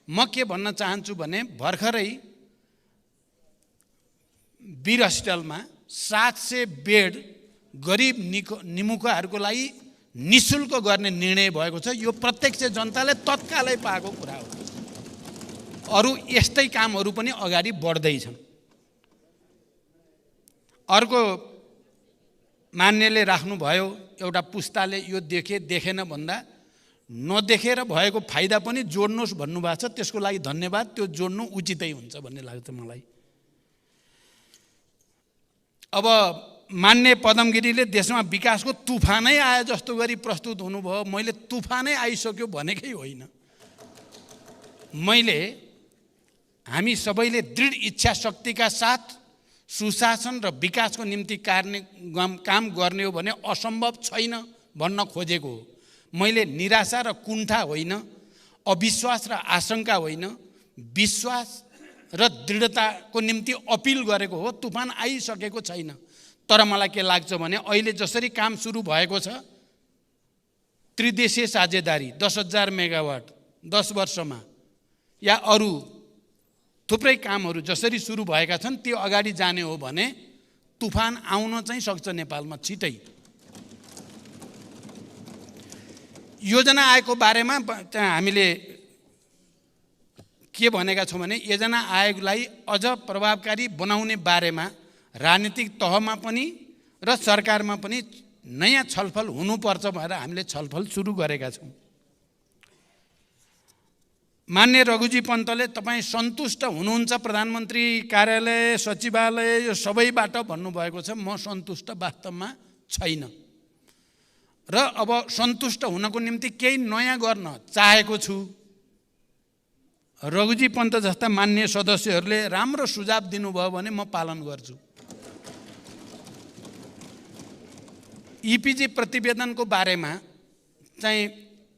म के भन्न चाहन्छु भने भर्खरै वीर हस्पिटलमा 700 बेड गरिब निमुखाहरूको लागि निःशुल्क गर्ने निर्णय भएको छ। यो प्रत्यक्ष जनताले तत्कालै पाएको कुरा हो। अरू यस्तै कामहरू पनि अगाडि बढ्दैछन्। अर्को मान्यले राख्नुभयो एउटा पुस्ताले यो देखेन भन्दा नदेखेर भएको फाइदा पनि जोड्नुहोस् भन्नुभएको छ। त्यसको लागि धन्यवाद। त्यो जोड्नु उचितै हुन्छ भन्ने लाग्छ मलाई। अब मान्य पदम गिरीले देशमा विकासको तुफानै आए जस्तो गरी प्रस्तुत हुनुभयो। मैले तुफानै आइसक्यो भनेकै होइन। हामी सबैले दृढ इच्छा शक्तिका साथ सुशासन र विकासको निम्ति काम गर्ने हो भने असम्भव छैन भन्न खोजेको हो। मैले निराशा र कुण्ठा होइन, अविश्वास र आशंका होइन, विश्वास र दृढताको निम्ति अपिल गरेको हो। तुफान आइसकेको छैन। तर मलाई के लाग्छ भने अहिले जसरी काम सुरु भएको छ, त्रिदेशीय साझेदारी 10,000 मेगावाट 10 वर्षमा या अरू थुप्रै कामहरू जसरी सुरु भएका छन् त्यो अगाडि जाने हो भने तुफान आउन चाहिँ सक्छ नेपालमा छिटै। योजना आयोगको बारेमा हामीले के भनेका छौँ भने योजना आयोगलाई अझ प्रभावकारी बनाउने बारेमा राजनीतिक तहमा पनि र सरकारमा पनि नयाँ छलफल हुनुपर्छ भनेर हामीले छलफल सुरु गरेका छौँ। मान्य रघुजी पन्तले तपाईँ सन्तुष्ट हुनुहुन्छ प्रधानमन्त्री कार्यालय सचिवालय यो सबैबाट भन्नुभएको छ। म सन्तुष्ट वास्तवमा छैन र अब सन्तुष्ट हुनको निम्ति केही नयाँ गर्न चाहेको छु। रघुजी पन्त जस्ता मान्य सदस्यहरूले राम्रो सुझाव दिनुभयो भने म पालन गर्छु। इपिजी प्रतिवेदनको बारेमा चाहिँ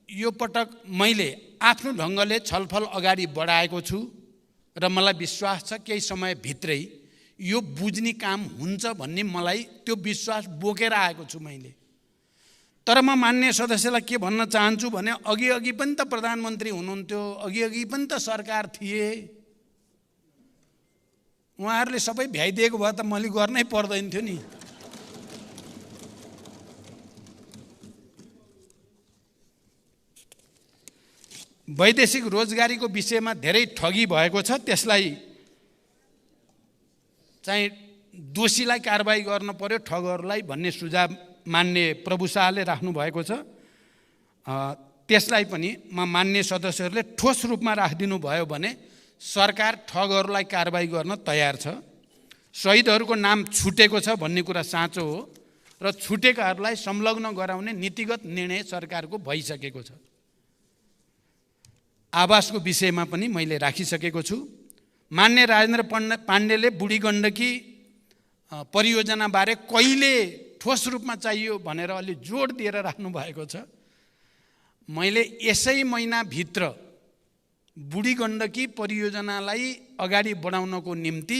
यो पटक मैले आफ्नो ढङ्गले छलफल अगाडि बढाएको छु र मलाई विश्वास छ केही समयभित्रै यो बुझ्ने काम हुन्छ भन्ने मलाई त्यो विश्वास बोकेर आएको छु मैले। तर म मान्य सदस्यलाई के भन्न चाहन्छु भने अघि पनि त प्रधानमन्त्री हुनुहुन्थ्यो, अघि पनि त सरकार थिए, उहाँहरूले सबै भ्याइदिएको भए त मैले गर्नै पर्दैन थियो नि। वैदेशिक रोजगारीको विषयमा धेरै ठगी भएको छ। त्यसलाई चाहिँ दोषीलाई कारबाही गर्न पर्यो, ठगहरूलाई भन्ने सुझाव मान्य प्रभु शाहले राख्नु भएको छ। त्यसलाई पनि म मान्य सदस्यहरूले ठोस रूपमा राखिदिनु भयो भने सरकार ठगहरूलाई कारबाही गर्न तयार छ। शहीदहरूको नाम छुटेको छ भन्ने कुरा साँचो हो र छुटेकाहरूलाई संलग्न गराउने नीतिगत निर्णय सरकारको भइसकेको छ। आवासको विषयमा पनि मैले राखिसकेको छु। मान्य राजेन्द्र पाण्डेले बुढी गण्डकी परियोजनाबारे कहिले ठोस रूपमा चाहियो भनेर अलि जोड दिएर राख्नु भएको छ। मैले यसै महिनाभित्र बुढी गण्डकी परियोजनालाई अगाडि बढाउनको निम्ति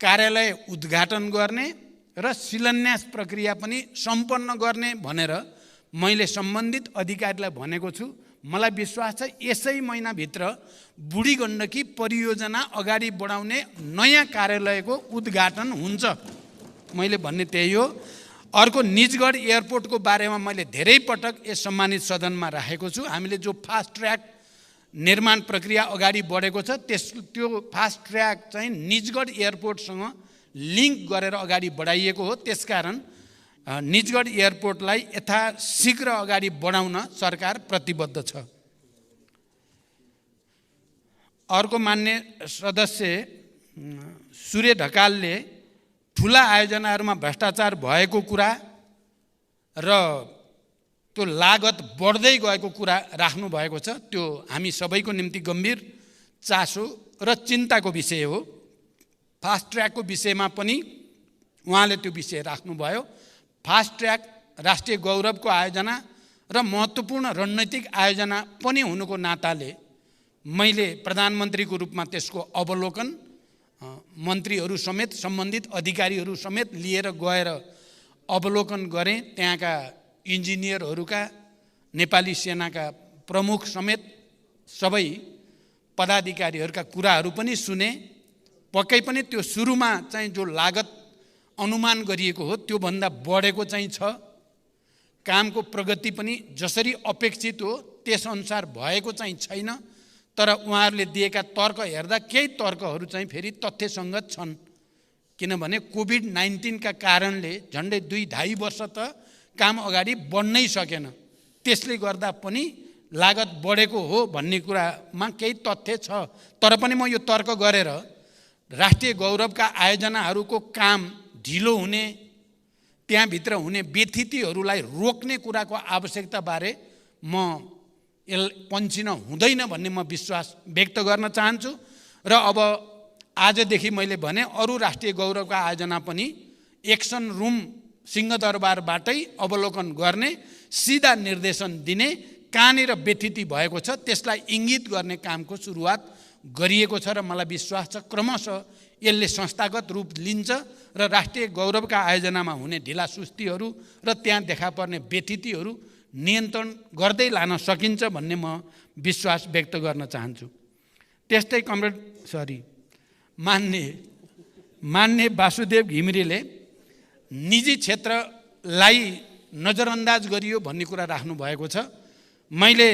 कार्यालय उद्घाटन गर्ने र शिलान्यास प्रक्रिया पनि सम्पन्न गर्ने भनेर मैले सम्बन्धित अधिकारीलाई भनेको छु। मलाई विश्वास छ यसै महिनाभित्र बुढी गण्डकी परियोजना अगाडि बढाउने नयाँ कार्यालयको उद्घाटन हुन्छ। मैले भन्ने त्यही हो। अर्को निजगढ एयरपोर्टको बारेमा मैले धेरै पटक यस सम्मानित सदनमा राखेको छु। हामीले जो फास्ट ट्र्याक निर्माण प्रक्रिया अगाडि बढेको छ त्यो फास्ट ट्र्याक चाहिँ निजगढ एयरपोर्टसँग लिङ्क गरेर अगाडि बढाइएको हो। त्यसकारण निजगढ एयरपोर्टलाई यथाशीघ्र अगाडि बढाउन सरकार प्रतिबद्ध छ। अर्को मान्य सदस्य सूर्य ढकालले ठुला आयोजनाहरूमा भ्रष्टाचार भएको कुरा र त्यो लागत बढ्दै गएको कुरा राख्नु भएको छ। त्यो हामी सबैको निम्ति गम्भीर चासो र चिन्ताको विषय हो। फास्ट ट्र्याकको विषयमा पनि उहाँले त्यो विषय राख्नुभयो। फास्ट ट्र्याक राष्ट्रिय गौरवको आयोजना र महत्त्वपूर्ण रणनीतिक आयोजना पनि हुनुको नाताले मैले प्रधानमन्त्रीको रूपमा त्यसको अवलोकन मन्त्रीहरू समेत सम्बन्धित अधिकारीहरू समेत लिएर गएर अवलोकन गरेँ। त्यहाँका इन्जिनियरहरूका नेपाली सेनाका प्रमुख समेत सबै पदाधिकारीहरूका कुराहरू पनि सुने। पक्कै पनि त्यो सुरुमा चाहिँ जो लागत अनुमान गरिएको हो त्योभन्दा बढेको चाहिँ छ। कामको प्रगति पनि जसरी अपेक्षित हो त्यसअनुसार भएको चाहिँ छैन। तर उहाँहरूले दिएका तर्क हेर्दा केही तर्कहरू चाहिँ फेरि तथ्यसङ्गत छन्। किनभने कोभिड-19 का कारणले झन्डै 2-2.5 वर्ष त काम अगाडि बढ्नै सकेन। त्यसले गर्दा पनि लागत बढेको हो भन्ने कुरामा केही तथ्य छ। तर पनि म यो तर्क गरेर राष्ट्रिय गौरवका आयोजनाहरूको काम ढिलो हुने, त्यहाँभित्र हुने व्यथितिहरूलाई रोक्ने कुराको आवश्यकताबारे म पन्छिन हुँदैन भन्ने म विश्वास व्यक्त गर्न चाहन्छु। र अब आजदेखि मैले भने अरू राष्ट्रिय गौरवका आयोजना पनि एक्सन रुम सिंहदरबारबाटै अवलोकन गर्ने, सिधा निर्देशन दिने, कहाँनिर व्यथिति भएको छ त्यसलाई इङ्गित गर्ने कामको सुरुवात गरिएको छ र मलाई विश्वास छ क्रमशः यसले संस्थागत रूप लिन्छ र राष्ट्रिय गौरवका आयोजनामा हुने ढिलासुस्तीहरू र त्यहाँ देखा पर्ने व्यथितिहरू नियन्त्रण गर्दै लान सकिन्छ भन्ने म विश्वास व्यक्त गर्न चाहन्छु। त्यस्तै मान्य वासुदेव घिमिरेले निजी क्षेत्रलाई नजरअन्दाज गरियो भन्ने कुरा राख्नु भएको छ। मैले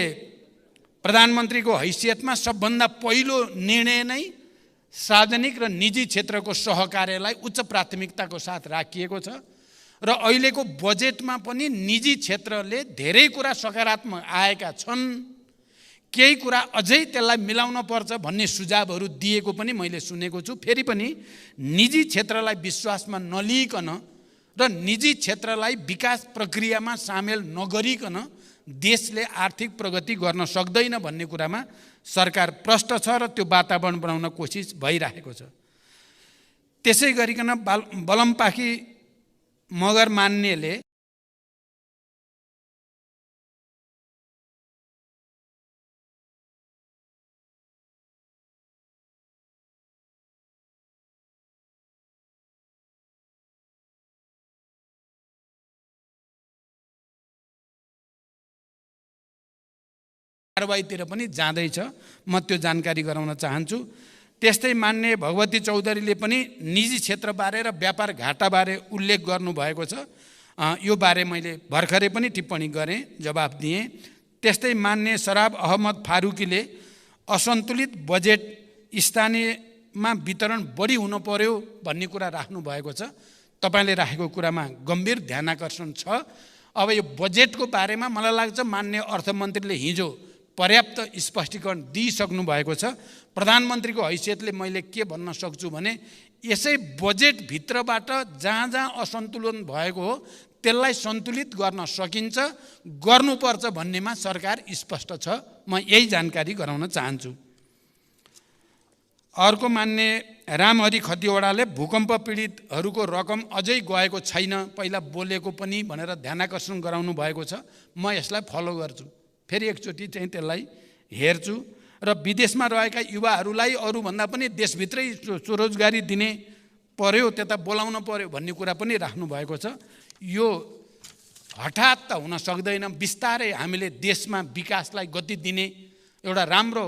प्रधानमन्त्रीको हैसियतमा सबभन्दा पहिलो निर्णय नै सार्वजनिक र निजी क्षेत्रको सहकार्यलाई उच्च प्राथमिकताको साथ राखिएको छ र अहिलेको बजेटमा पनि निजी क्षेत्रले धेरै कुरा सकारात्मक आएका छन्। केही कुरा अझै त्यसलाई मिलाउन पर्छ भन्ने सुझावहरू दिएको पनि मैले सुनेको छु। फेरि पनि निजी क्षेत्रलाई विश्वासमा नलिइकन र निजी क्षेत्रलाई विकास प्रक्रियामा सामेल नगरिकन देशले आर्थिक प्रगति गर्न सक्दैन भन्ने कुरामा सरकार प्रष्ट छ र त्यो वातावरण बनाउन कोसिस भइरहेको छ। त्यसै गरिकन बलमपाखी मगर मान्नेले कारबाहीतिर पनि जाँदैछ, म त्यो जानकारी गराउन चाहन्छु। त्यस्तै मान्य भगवती चौधरीले पनि निजी क्षेत्रबारे र व्यापार घाटाबारे उल्लेख गर्नुभएको छ। यो बारे मैले भर्खरै पनि टिप्पणी गरेँ, जवाफ दिएँ। त्यस्तै मान्य सराब अहमद फारुकीले असन्तुलित बजेट स्थानीयमा वितरण बढी हुनु पर्यो भन्ने कुरा राख्नु भएको छ। तपाईँले राखेको कुरामा गम्भीर ध्यानाकर्षण छ। अब यो बजेटको बारेमा मलाई लाग्छ मान्य अर्थमन्त्रीले हिजो पर्याप्त स्पष्टीकरण दिइसक्नु भएको छ। प्रधानमन्त्रीको हैसियतले मैले के भन्न सक्छु भने यसै बजेटभित्रबाट जहाँ जहाँ असन्तुलन भएको हो त्यसलाई सन्तुलित गर्न सकिन्छ, गर्नुपर्छ भन्नेमा सरकार स्पष्ट छ। म यही जानकारी गराउन चाहन्छु। अर्को मान्य रामहरि खतिवडाले भूकम्प पीडितहरूको रकम अझै गएको छैन, पहिला बोलेको पनि भनेर ध्यानाकर्षण गराउनु भएको छ। म यसलाई फलो गर्छु, फेरि एकचोटि चाहिँ त्यसलाई हेर्छु र विदेशमा रहेका युवाहरूलाई अरूभन्दा पनि देशभित्रै स्वरोजगारी दिने पर्यो, त्यता बोलाउन पर्यो भन्ने कुरा पनि राख्नु भएको छ। यो हठात त हुन सक्दैन, बिस्तारै हामीले देशमा विकासलाई गति दिने एउटा राम्रो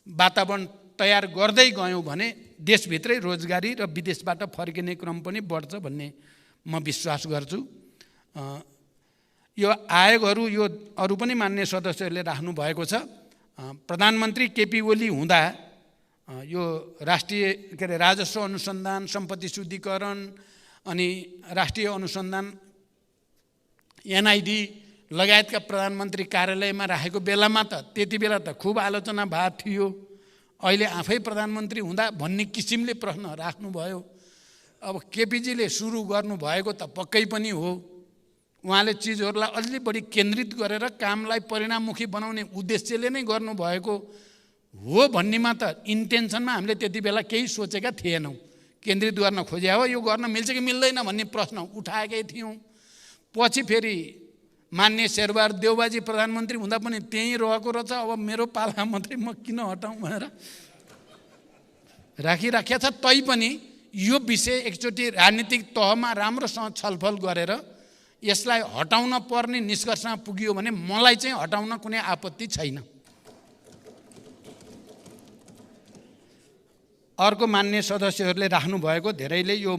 वातावरण तयार गर्दै गयौँ भने देशभित्रै रोजगारी र विदेशबाट फर्किने क्रम पनि बढ्छ भन्ने म विश्वास गर्छु। यो आयोगहरू यो अरू पनि मान्य सदस्यहरूले राख्नु भएको छ। प्रधानमन्त्री केपी ओली हुँदा यो राष्ट्रिय के अरे राजस्व अनुसन्धान, सम्पत्ति शुद्धिकरण अनि राष्ट्रिय अनुसन्धान एनआइडी लगायतका प्रधानमन्त्री कार्यालयमा राखेको बेलामा त त्यति बेला त खुब आलोचना भएको थियो। अहिले आफै प्रधानमन्त्री हुँदा भन्ने किसिमले प्रश्न राख्नुभयो। अब केपीजीले सुरु गर्नुभएको त पक्कै पनि हो। उहाँले चिजहरूलाई अलि बढी केन्द्रित गरेर कामलाई परिणाममुखी बनाउने उद्देश्यले नै गर्नुभएको हो भन्नेमा त इन्टेन्सनमा हामीले त्यति बेला केही सोचेका थिएनौँ। केन्द्रित गर्न खोज्या हो, यो गर्न मिल्छ कि मिल्दैन भन्ने प्रश्न उठाएकै थियौँ। पछि फेरि मान्य शेरबहादुर देउबाजी प्रधानमन्त्री हुँदा पनि त्यहीँ रहेको रहेछ, अब मेरो पाला मात्रै म किन हटाउँ भनेर राखिराखेको छ। तैपनि यो विषय एकचोटि राजनीतिक तहमा राम्रोसँग छलफल गरेर यसलाई हटाउन पर्ने निष्कर्षमा पुगियो भने मलाई चाहिँ हटाउन कुनै आपत्ति छैन। अर्को मान्य सदस्यहरूले राख्नुभएको धेरैले यो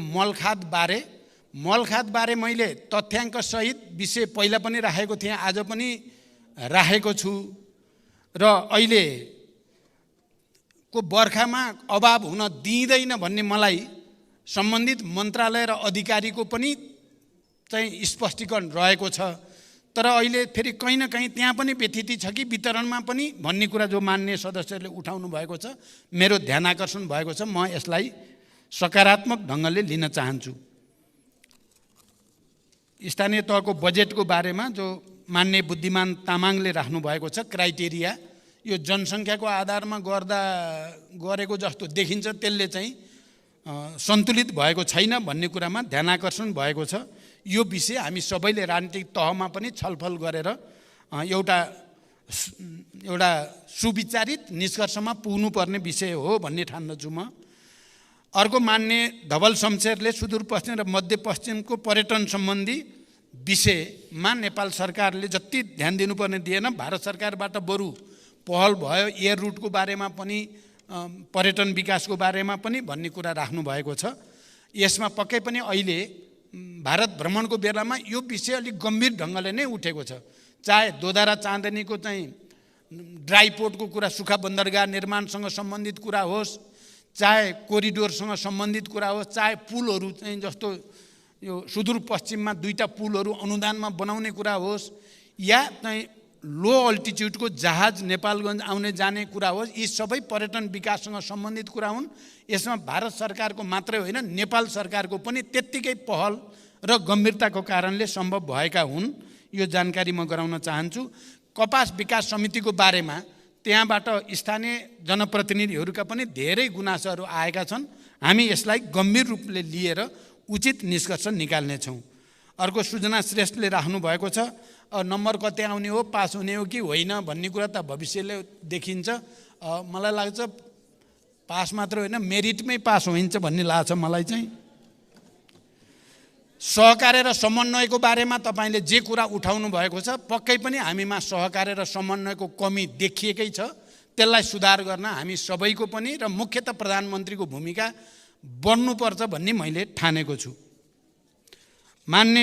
मलखादबारे मैले तथ्याङ्कसहित विषय पहिला पनि राखेको थिएँ, आज पनि राखेको छु र अहिलेको बर्खामा अभाव हुन दिँदैन भन्ने मलाई सम्बन्धित मन्त्रालय र अधिकारीको पनि चाहिँ स्पष्टीकरण रहेको छ। तर अहिले फेरि कहीँ न कहीँ त्यहाँ पनि व्यथिति छ कि वितरणमा पनि भन्ने कुरा जो मान्य सदस्यहरूले उठाउनु भएको छ, मेरो ध्यान आकर्षण भएको छ। म यसलाई सकारात्मक ढङ्गले लिन चाहन्छु। स्थानीय तहको बजेटको बारेमा जो मान्य बुद्धिमान तामाङले राख्नु भएको छ क्राइटेरिया, यो जनसङ्ख्याको आधारमा गरेको जस्तो देखिन्छ, त्यसले चाहिँ सन्तुलित भएको छैन भन्ने कुरामा ध्यान आकर्षण भएको छ। यो विषय हामी सबैले राजनीतिक तहमा पनि छलफल गरेर एउटा सुविचारित निष्कर्षमा पुग्नुपर्ने विषय हो भन्ने ठान्दछु म। अर्को मान्य धवल शमशेरले सुदूरपश्चिम र मध्यपश्चिमको पर्यटन सम्बन्धी विषयमा नेपाल सरकारले जति ध्यान दिनुपर्ने दिएन। भारत सरकारबाट बरु पहल भयो एयर रुटको बारेमा पनि, पर्यटन विकासको बारेमा पनि भन्ने कुरा राख्नु भएको छ। यसमा पक्कै पनि अहिले भारत भ्रमणको बेलामा यो विषय अलिक गम्भीर ढङ्गले नै उठेको छ। चाहे दोधारा चाँदनीको चाहिँ ड्राई पोर्टको कुरा, सुक्खा बन्दरगाह निर्माणसँग सम्बन्धित कुरा होस्, चाहे कोरिडोरसँग सम्बन्धित कुरा होस्, चाहे पुलहरू चाहिँ जस्तो यो सुदूरपश्चिममा 2टा पुलहरू अनुदानमा बनाउने कुरा होस्, या चाहिँ लो अल्टिच्युडको जहाज नेपालगञ्ज आउने जाने कुरा होस्, यी सबै पर्यटन विकाससँग सम्बन्धित कुरा हुन्। यसमा भारत सरकारको मात्रै होइन, नेपाल सरकारको पनि त्यत्तिकै पहल र गम्भीरताको कारणले सम्भव भएका हुन्। यो जानकारी म गराउन चाहन्छु। कपास विकास समितिको बारेमा त्यहाँबाट स्थानीय जनप्रतिनिधिहरूका पनि धेरै गुनासोहरू आएका छन्। हामी यसलाई गम्भीर रूपले लिएर उचित निष्कर्ष निकाल्नेछौँ। अर्को सृजना श्रेष्ठले राख्नु भएको छ, नम्बर कति आउने हो, पास हुने हो कि होइन भन्ने कुरा त भविष्यले देखिन्छ। मलाई लाग्छ पास मात्र होइन, मेरिटमै पास हुन्छ भन्ने लाग्छ मलाई चाहिँ। सहकार्य र समन्वयको बारेमा तपाईँले जे कुरा उठाउनु भएको छ, पक्कै पनि हामीमा सहकार्य र समन्वयको कमी देखिएकै छ। त्यसलाई सुधार गर्न हामी सबैको पनि र मुख्यतः प्रधानमन्त्रीको भूमिका बन्नुपर्छ भन्ने मैले ठानेको छु। मान्य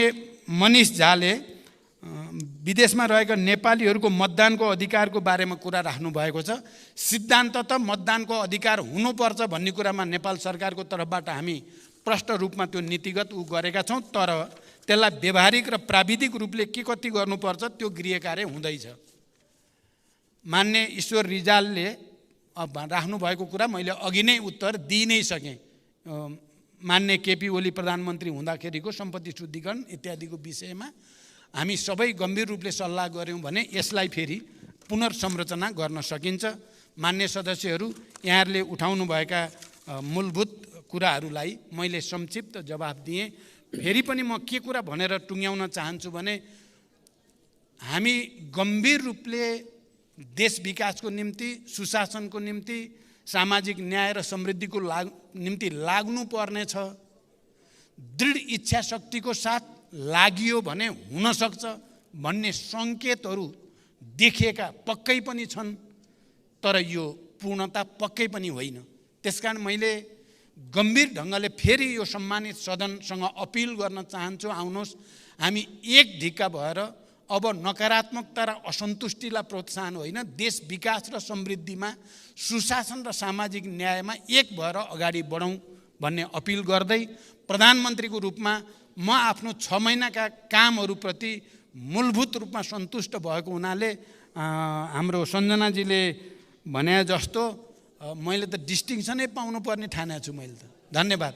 मनिष झाले विदेशमा रहेका नेपालीहरूको मतदानको अधिकारको बारेमा कुरा राख्नु भएको छ। सिद्धान्त त मतदानको अधिकार हुनुपर्छ भन्ने कुरामा नेपाल सरकारको तर्फबाट हामी प्रष्ट रूपमा त्यो नीतिगत गरेका छौँ। तर त्यसलाई व्यवहारिक र प्राविधिक रूपले के कति गर्नुपर्छ त्यो गृह कार्य हुँदैछ। मान्य ईश्वर रिजालले राख्नु भएको कुरा मैले अघि नै उत्तर दिइ नै सकेँ। मान्य केपी ओली प्रधानमन्त्री हुँदाखेरिको सम्पत्ति शुद्धिकरण इत्यादिको विषयमा हामी सबै गम्भीर रूपले सल्लाह गऱ्यौँ भने यसलाई फेरि पुनर्संरचना गर्न सकिन्छ। मान्य सदस्यहरू, यहाँहरूले उठाउनुभएका मूलभूत कुराहरूलाई मैले संक्षिप्त जवाफ दिएँ। फेरि पनि म के कुरा भनेर टुङ्ग्याउन चाहन्छु भने हामी गम्भीर रूपले देश विकासको निम्ति, सुशासनको निम्ति, सामाजिक न्याय र समृद्धिको निम्ति लाग्नुपर्ने छ। दृढ इच्छा शक्तिको साथ लागियो भने हुनसक्छ भन्ने सङ्केतहरू देखिएका पक्कै पनि छन्, तर यो पूर्णता पक्कै पनि होइन। त्यसकारण मैले गम्भीर ढङ्गले फेरि यो सम्मानित सदनसँग अपिल गर्न चाहन्छु, आउनुहोस् हामी एक ढिक्का भएर अब नकारात्मकता र असन्तुष्टिलाई प्रोत्साहन होइन, देश विकास र समृद्धिमा, सुशासन र सामाजिक न्यायमा एक भएर अगाडि बढौँ भन्ने अपिल गर्दै प्रधानमन्त्रीको रूपमा म आफ्नो 6 महिनाका कामहरूप्रति मूलभूत रूपमा सन्तुष्ट भएको हुनाले हाम्रो सञ्जनाजीले भने जस्तो मैले त डिस्टिङसनै पाउनुपर्ने ठानेको छु मैले त। धन्यवाद।